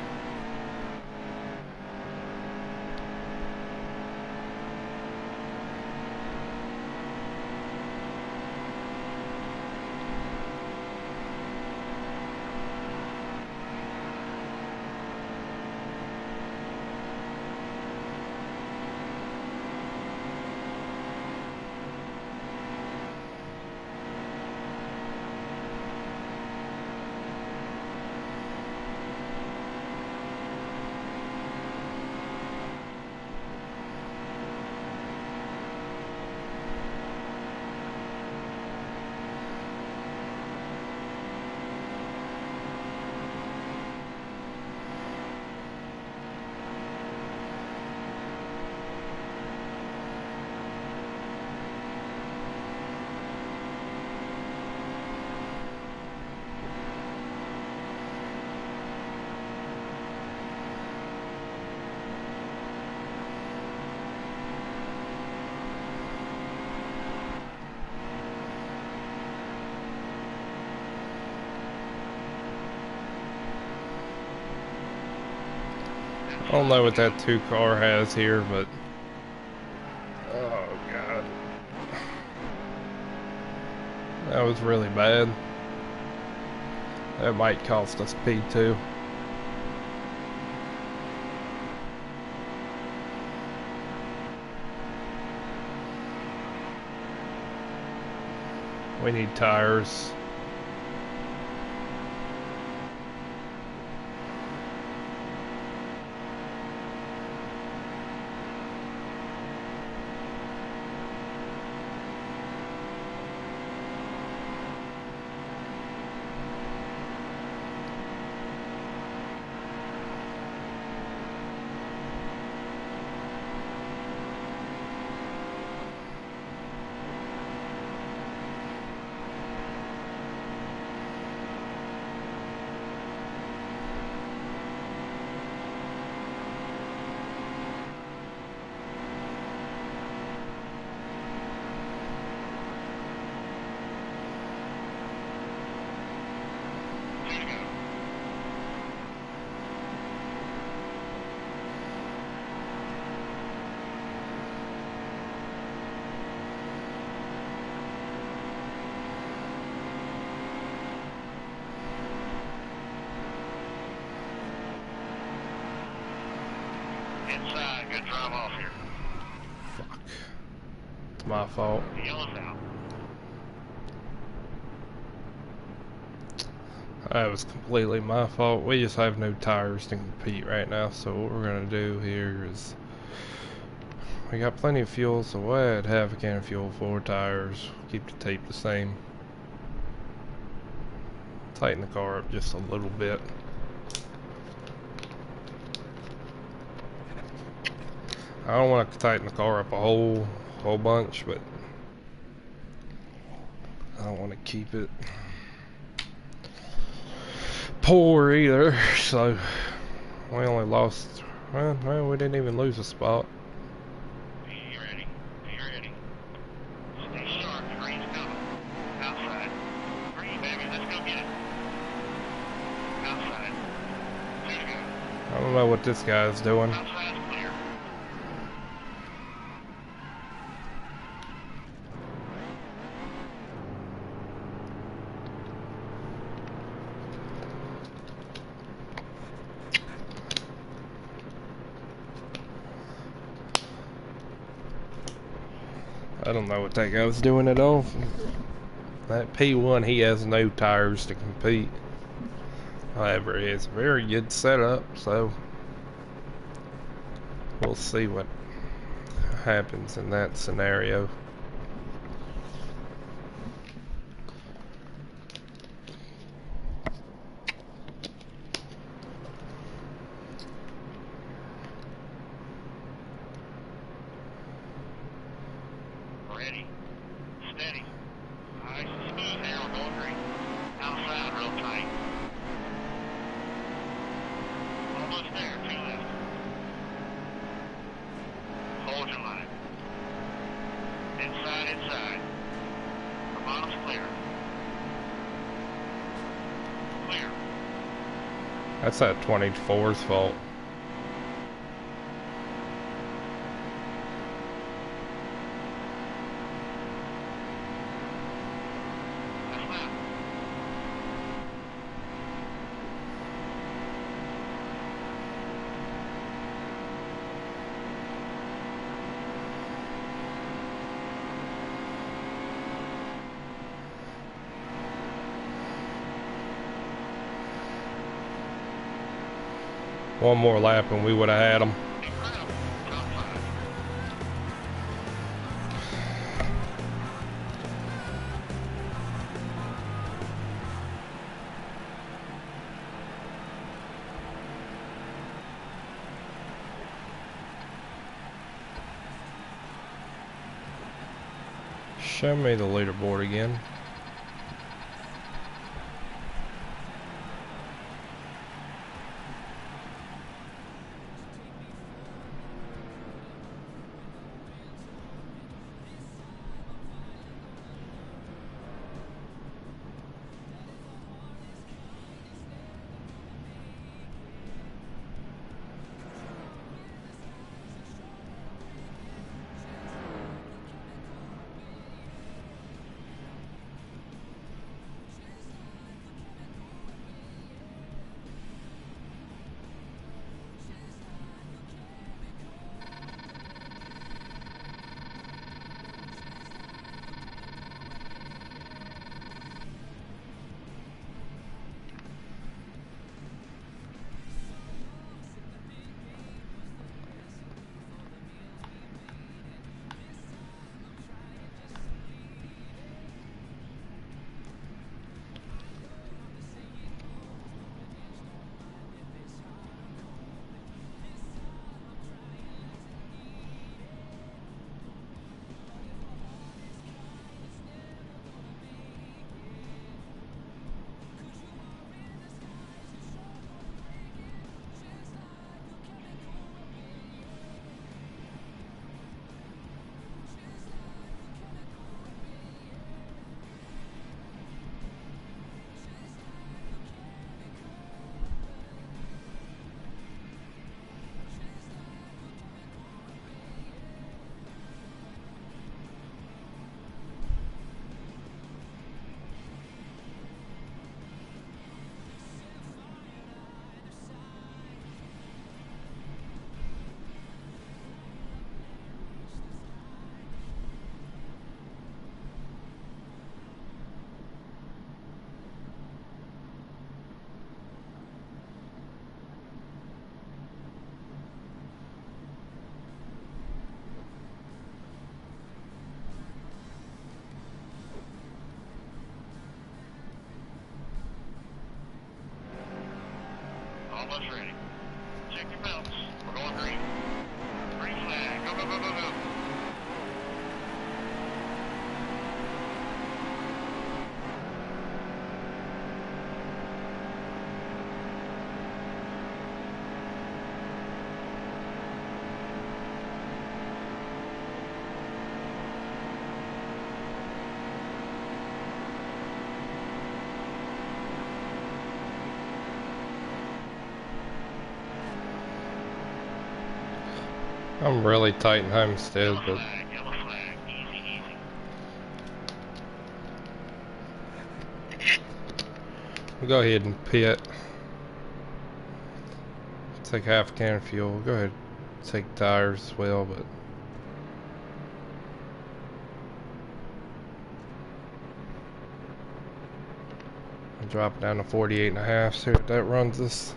I don't know what that 2 car has here, but oh god, that was really bad. That might cost us P2. We need tires. Inside, good drive off here. Fuck. It's my fault. The yellow's out. That was completely my fault. We just have no tires to compete right now, so what we're gonna do here is we got plenty of fuel, so we'll add half a can of fuel, 4 tires, keep the tape the same. Tighten the car up just a little bit. I don't want to tighten the car up a whole bunch, but I don't want to keep it poor either. So we only lost, well, we didn't even lose a spot. Be ready. Be ready. Stay sharp. The green's coming. Outside. Green, baby. Let's go get it. Outside. 2 to go. I don't know what this guy's doing. Outside's clear. I don't know what that guy was doing at all. That P1, he has no tires to compete. However, it's a very good setup, so we'll see what happens in that scenario. Ready. Steady. Nice and smooth here. We're going green. Outside real tight. Almost there. Two left. Hold your line. Inside, inside. The bottom's clear. Clear. That's that 24's fault. That's left. One more lap and we would have had them. Incredible. Top five. Show me the leaderboard again. Almost ready. Check your belts. We're going green. Green flag. Go, go, go, go, go. I'm really tight in Homestead, Yellow but flag, yellow flag. Easy, easy. we'll go ahead and pit. Take half a can of fuel. Go ahead, take tires as well, but Drop it down to 48.5. See what that runs us.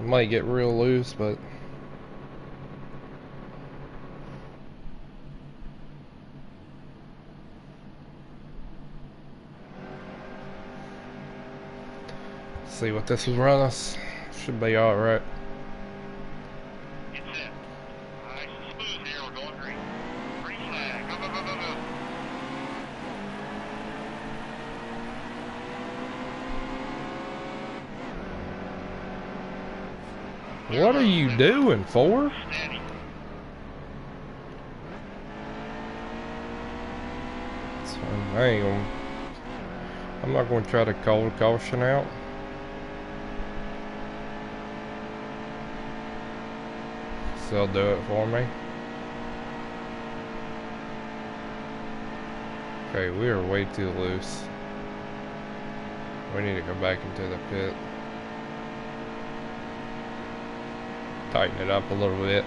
It might get real loose, but see what this will run us. Should be alright. Get set. Nice and smooth here. We're going green. Green flag. Go, go, go, go, go. What are you doing, Ford? Steady. So I'm not going to try to call caution out. They'll do it for me. Okay, we are way too loose. We need to go back into the pit. Tighten it up a little bit.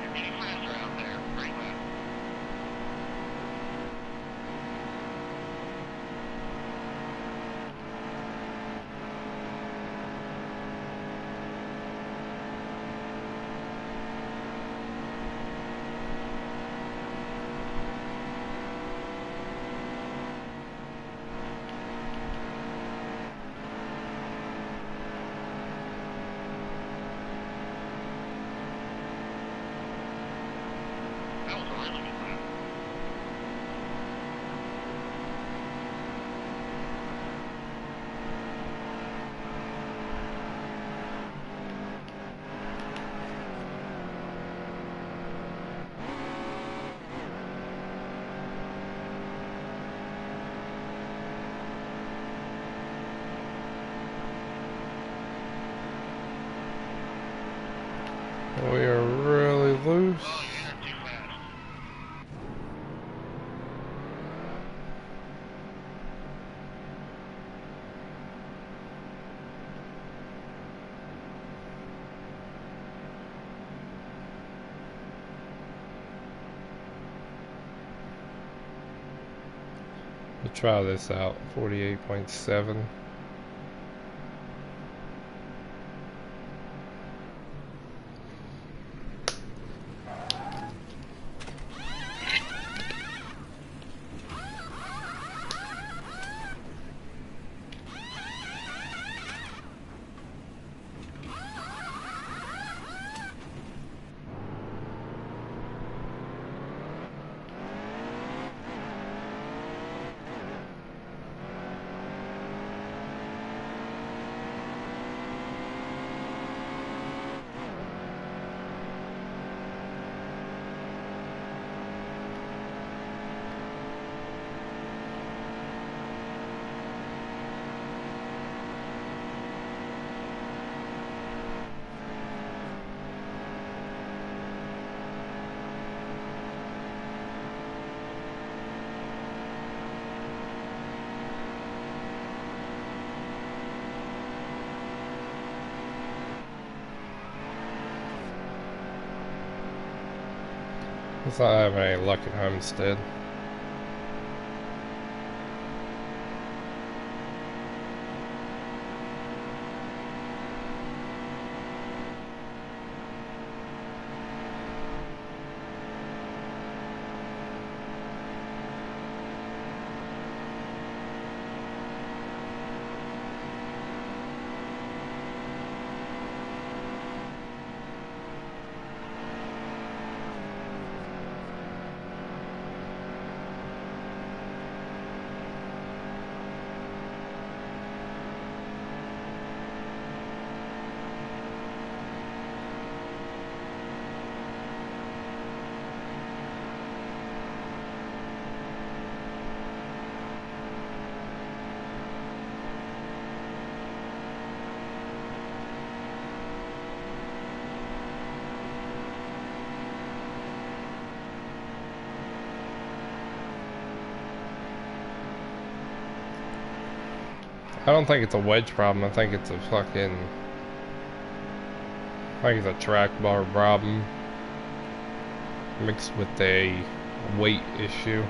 You're getting faster out there. Green flag. That was a really good lap. We are really loose. Oh, you're too fast. We'll try this out. 48.7. It's not having any luck at Homestead. I don't think it's a wedge problem. I think it's a fucking... I think it's a track bar problem mixed with a weight issue.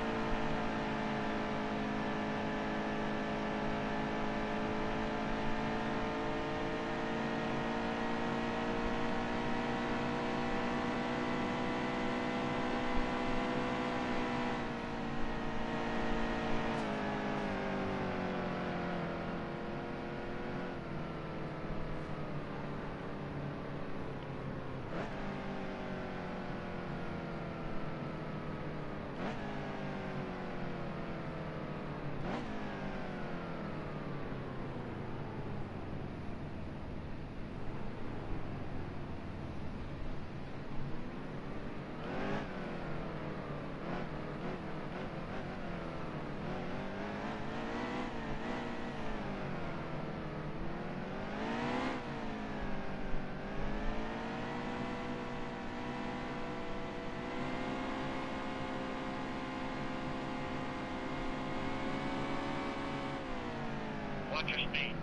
Watch your speed.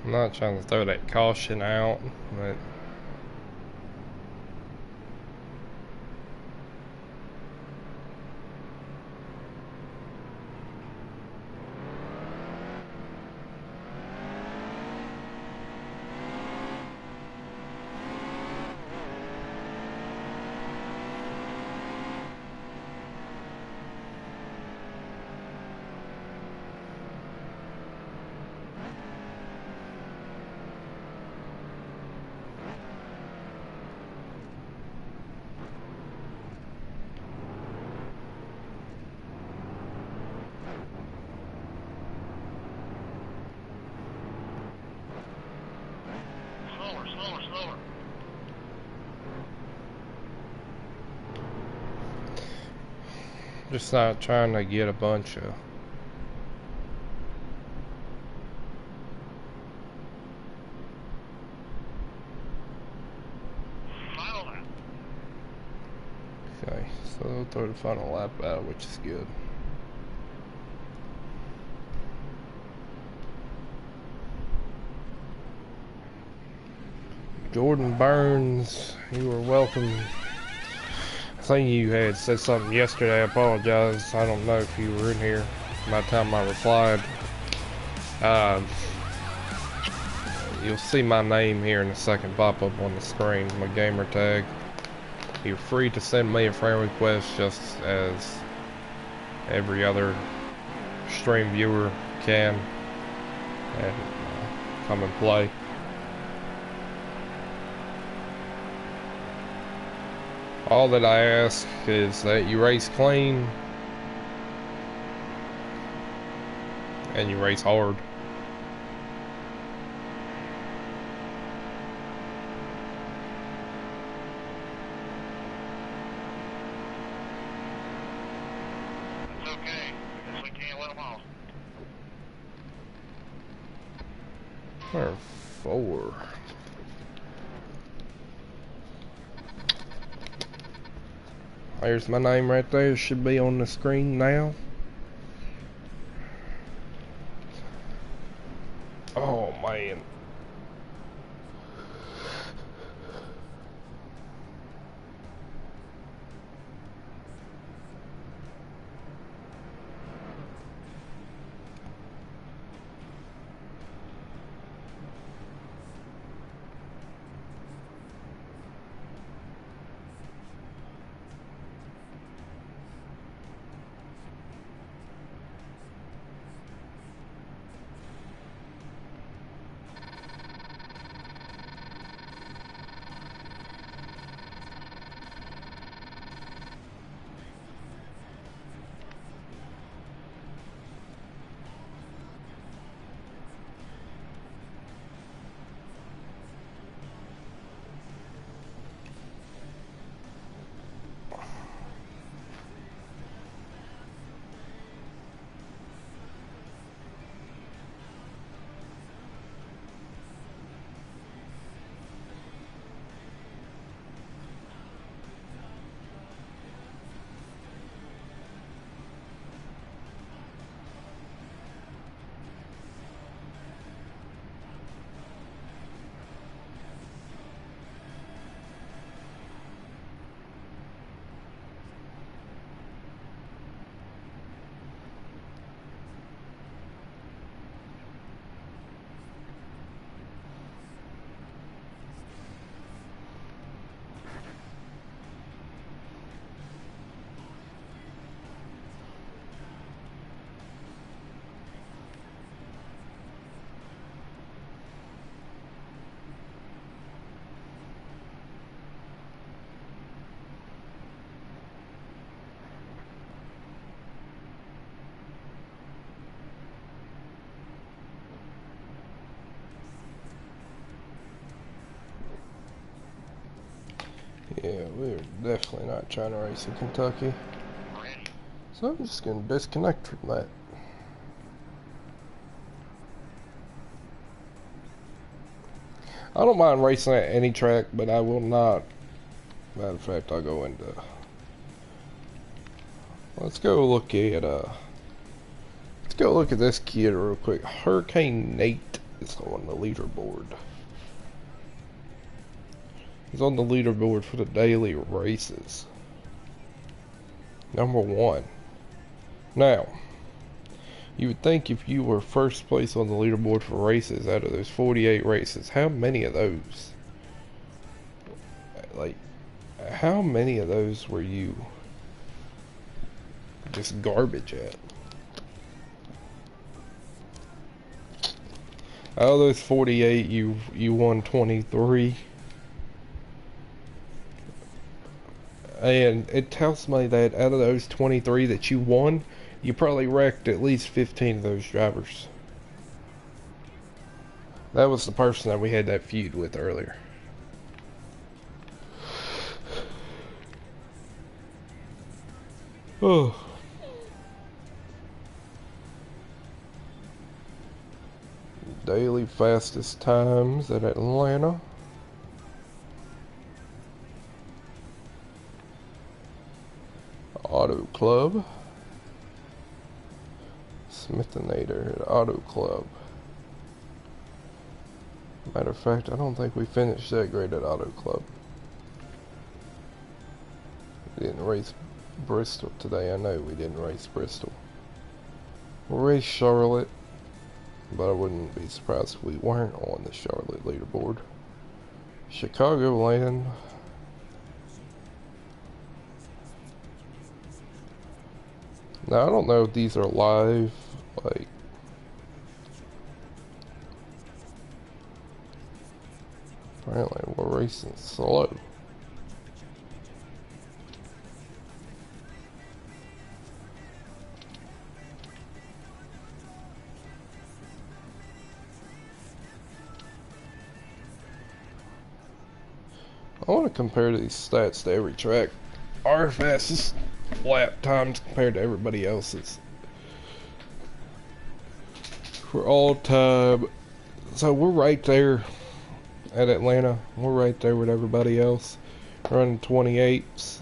I'm not trying to throw that caution out, but Slower, slower, slower. just not trying to get a bunch of... Final lap. Okay, so they'll throw the final lap out, which is good. Jordan Burns, you were welcome. I think you had said something yesterday. I apologize. I don't know if you were in here by the time I replied. You'll see my name here in a second pop up on the screen, my gamer tag. You're free to send me a friend request just as every other stream viewer can, and come and play. All that I ask is that you race clean and you race hard. It's okay. I guess we can't let them off. Or 4. There's my name right there. It should be on the screen now. Oh man. Yeah, we're definitely not trying to race in Kentucky. Ready. So I'm just going to disconnect from that. I don't mind racing at any track, but I will not. Matter of fact, I'll go into. Let's go look at Let's go look at this kid real quick. Hurricane Nate is on the leaderboard. He's on the leaderboard for the daily races. Number 1. Now, you would think if you were first place on the leaderboard for races out of those 48 races, how many of those, like, how many of those were you just garbage at? Out of those 48, you won 23. And it tells me that out of those 23 that you won, you probably wrecked at least 15 of those drivers. That was the person that we had that feud with earlier. Oh. Daily fastest times at Atlanta. Auto Club. Smithinator at Auto Club. Matter of fact, I don't think we finished that great at Auto Club. We didn't race Bristol today. I know we didn't race Bristol. We'll race Charlotte, but I wouldn't be surprised if we weren't on the Charlotte leaderboard. Chicagoland. Now, I don't know if these are live, like, apparently we're racing slow. I want to compare these stats to every track. Our fastest lap times compared to everybody else's. For all time. So we're right there at Atlanta. We're right there with everybody else. Running 28s.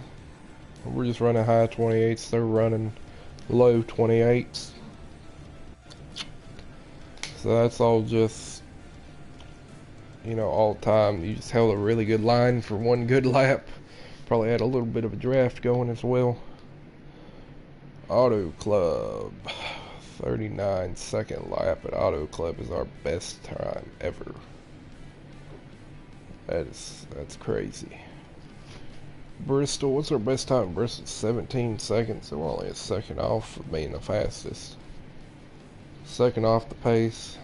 We're just running high 28s. They're running low 28s. So that's all just, you know, all time. You just held a really good line for one good lap. Probably had a little bit of a draft going as well. Auto Club. 39-second lap at Auto Club is our best time ever. That's crazy. Bristol, what's our best time? Bristol, 17 seconds, so we're only a second off of being the fastest. Second off the pace.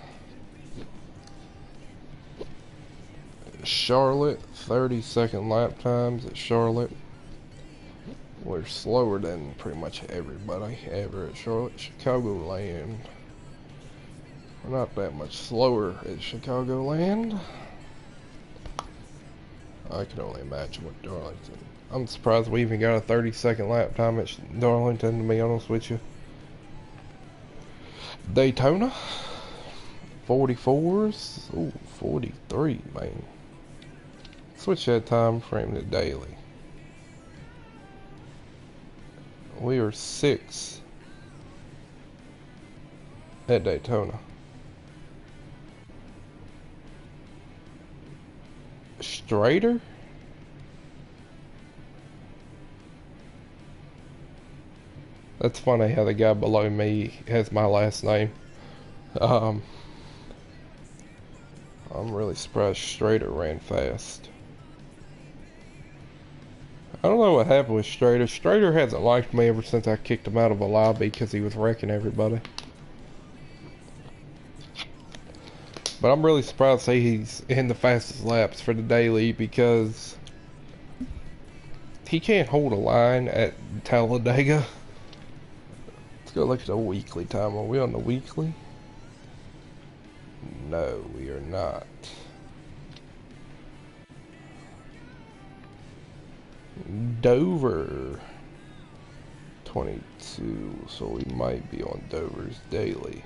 Charlotte, 30-second lap times at Charlotte. We're slower than pretty much everybody ever at Charlotte. Chicagoland. We're not that much slower at Chicagoland. I can only imagine what Darlington. I'm surprised we even got a 30-second lap time at Darlington, to be honest with you. Daytona. 44s. Ooh, 43, man. Switch that time frame to daily. We are 6 at Daytona. Strader? That's funny how the guy below me has my last name. I'm really surprised Strader ran fast. I don't know what happened with Strader. Strader hasn't liked me ever since I kicked him out of a lobby because he was wrecking everybody. But I'm really surprised to see he's in the fastest laps for the daily because he can't hold a line at Talladega. Let's go look at the weekly time. Are we on the weekly? No, we are not. Dover 22, so we might be on Dover's daily.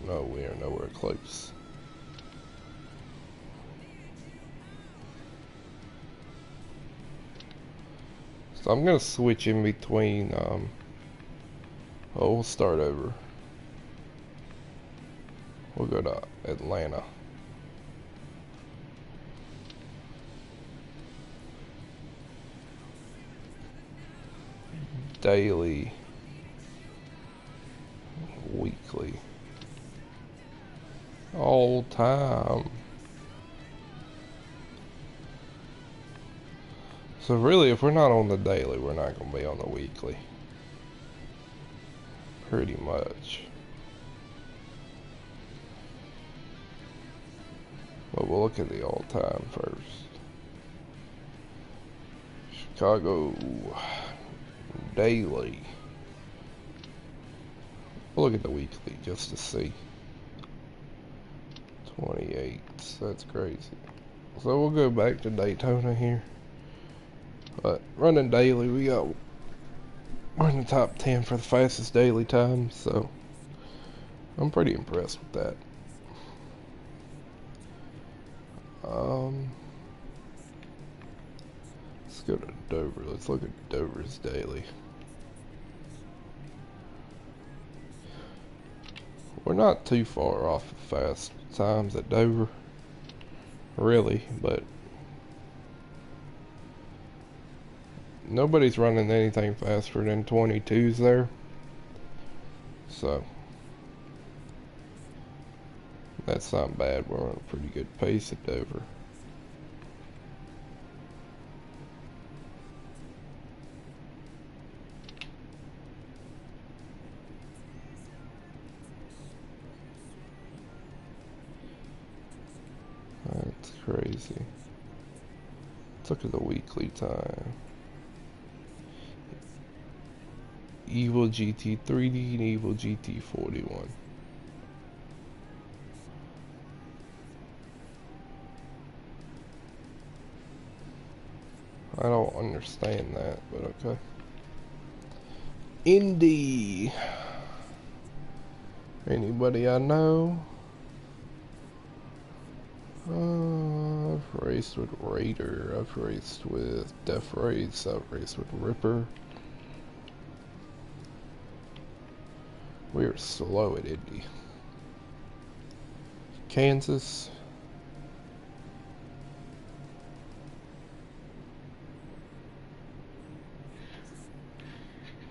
No, we are nowhere close. So I'm gonna switch in between, we'll start over. We'll go to Atlanta. Daily, weekly, all time. So really, if we're not on the daily, we're not going to be on the weekly. Pretty much. But we'll look at the all time first. Chicago daily. We'll look at the weekly just to see. 28, that's crazy. So we'll go back to Daytona here. But running daily, we're in the top 10 for the fastest daily time, so I'm pretty impressed with that. Let's go to Dover. Let's look at Dover's daily. We're not too far off of fast times at Dover, really, but nobody's running anything faster than 22s there, so that's not bad. We're on a pretty good pace at Dover. That's crazy. Let's look at the weekly time. Evil GT 3D and Evil GT 41. I don't understand that, but okay. Indy. Anybody I know? I've raced with Raider. I've raced with Def Race. I've raced with Ripper. We are slow at Indy. Kansas.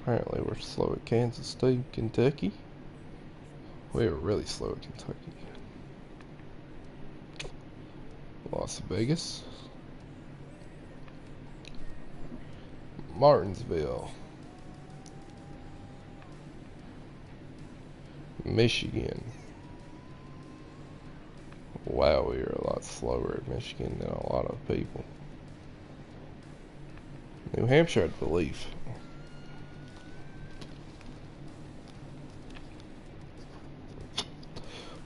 Apparently we're slow at Kansas State. Kentucky. We are really slow at Kentucky. Las Vegas. Martinsville. Michigan. Wow, we are a lot slower at Michigan than a lot of people. New Hampshire, I believe.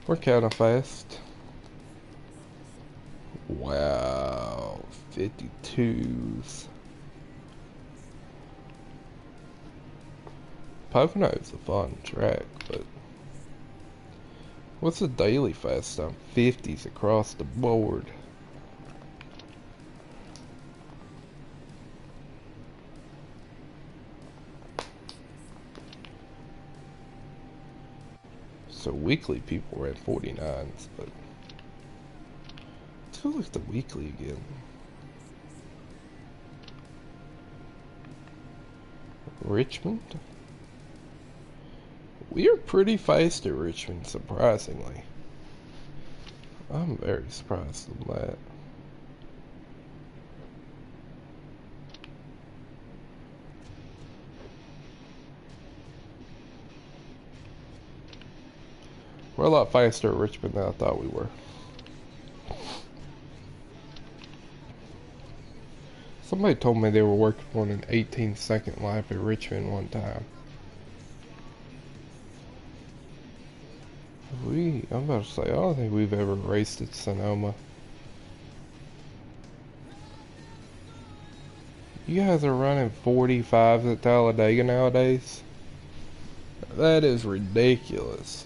We're kind of fast. Wow, 52s. Pocono's a fun track, but what's the daily fast time? 50s across the board. So weekly people were at 49s, but let's go look at the weekly again. Richmond? We are pretty fast at Richmond, surprisingly. I'm very surprised on that. We're a lot faster at Richmond than I thought we were. Somebody told me they were working on an 18-second lap at Richmond one time. I'm about to say, I don't think we've ever raced at Sonoma. You guys are running 45s at Talladega nowadays? That is ridiculous.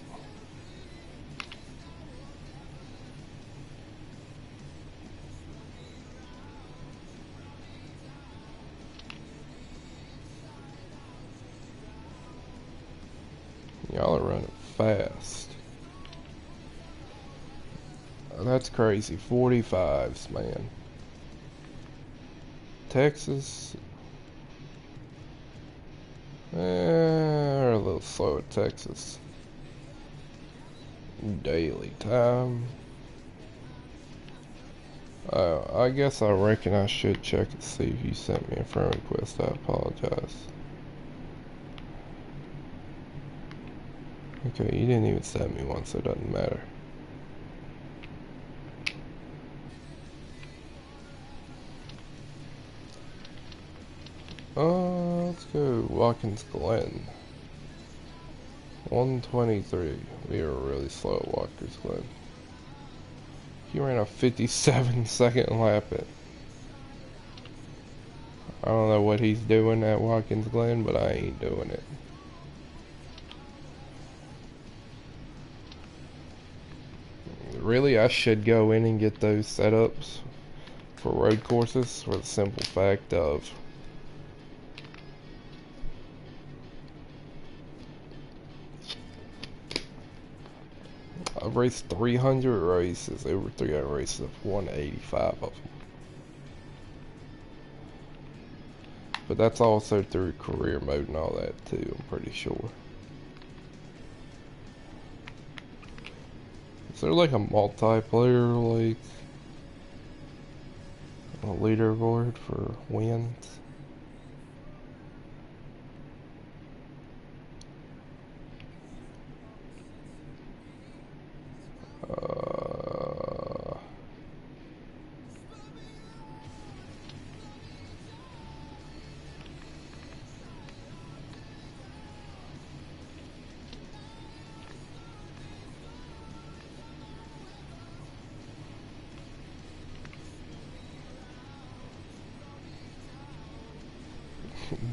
Y'all are running fast. That's crazy. 45s, man. Texas. We're a little slow at Texas. Daily time. I guess I reckon I should check and see if you sent me a friend request. I apologize. Okay, you didn't even send me one, so it doesn't matter. Let's go Watkins Glen. 123. We were really slow at Watkins Glen. He ran a 57-second lap at. I don't know what he's doing at Watkins Glen, but I ain't doing it. Really, I should go in and get those setups for road courses for the simple fact of I've raced 300 races, over 300 races, I've won 85 of them. But that's also through career mode and all that too, I'm pretty sure. Is there like a multiplayer, like a leaderboard for wins?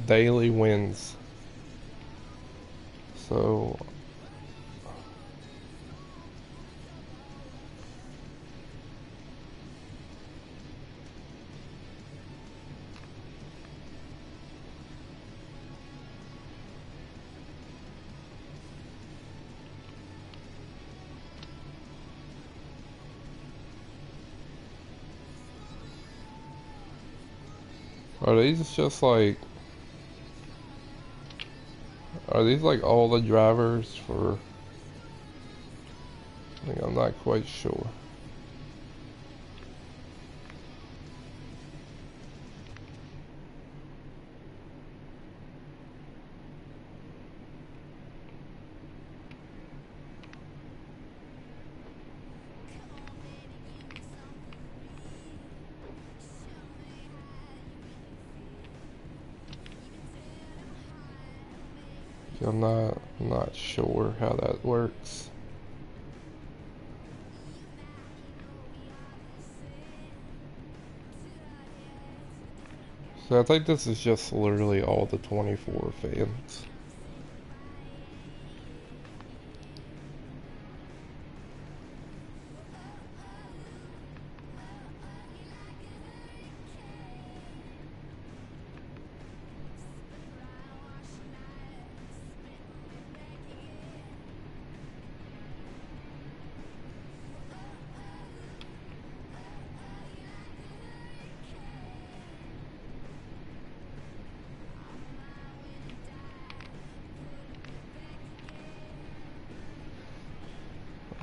Daily wins. So are these just like, are these like all the drivers for, like, I'm not quite sure. I'm not sure how that works. So I think this is just literally all the 24 fans.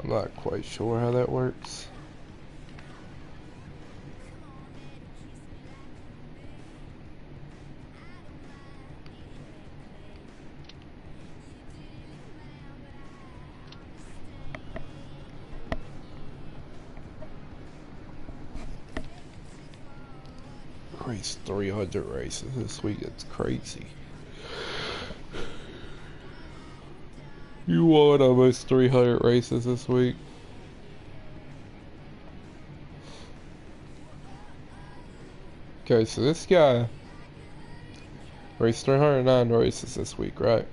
I'm not quite sure how that works. Raced 300 races this week, it's crazy. You won almost 300 races this week. Okay, so this guy Race 309 races this week, right?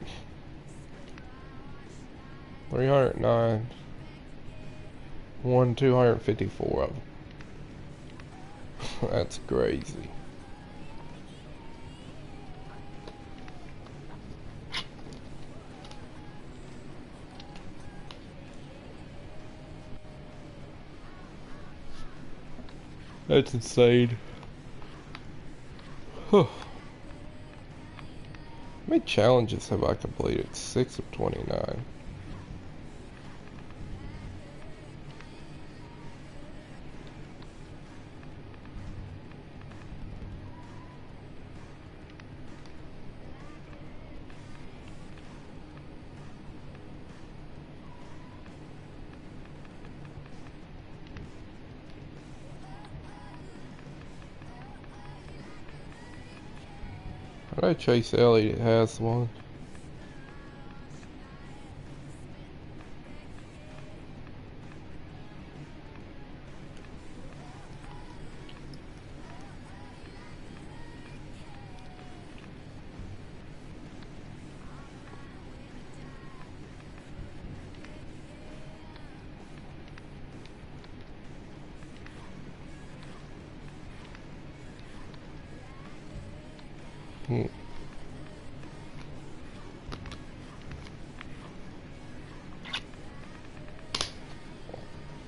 309. Won 254 of them. That's crazy. That's insane. Huh. How many challenges have I completed? 6 of 29. I know Chase Elliott has one.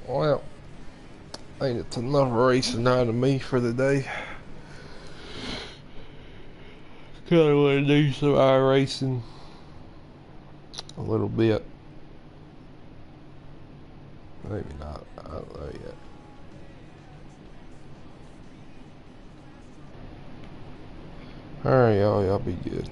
Well, I think it's enough racing out of me for the day. Kinda wanna do some iRacing a little bit. Maybe not. I don't know yet. Alright, y'all be good.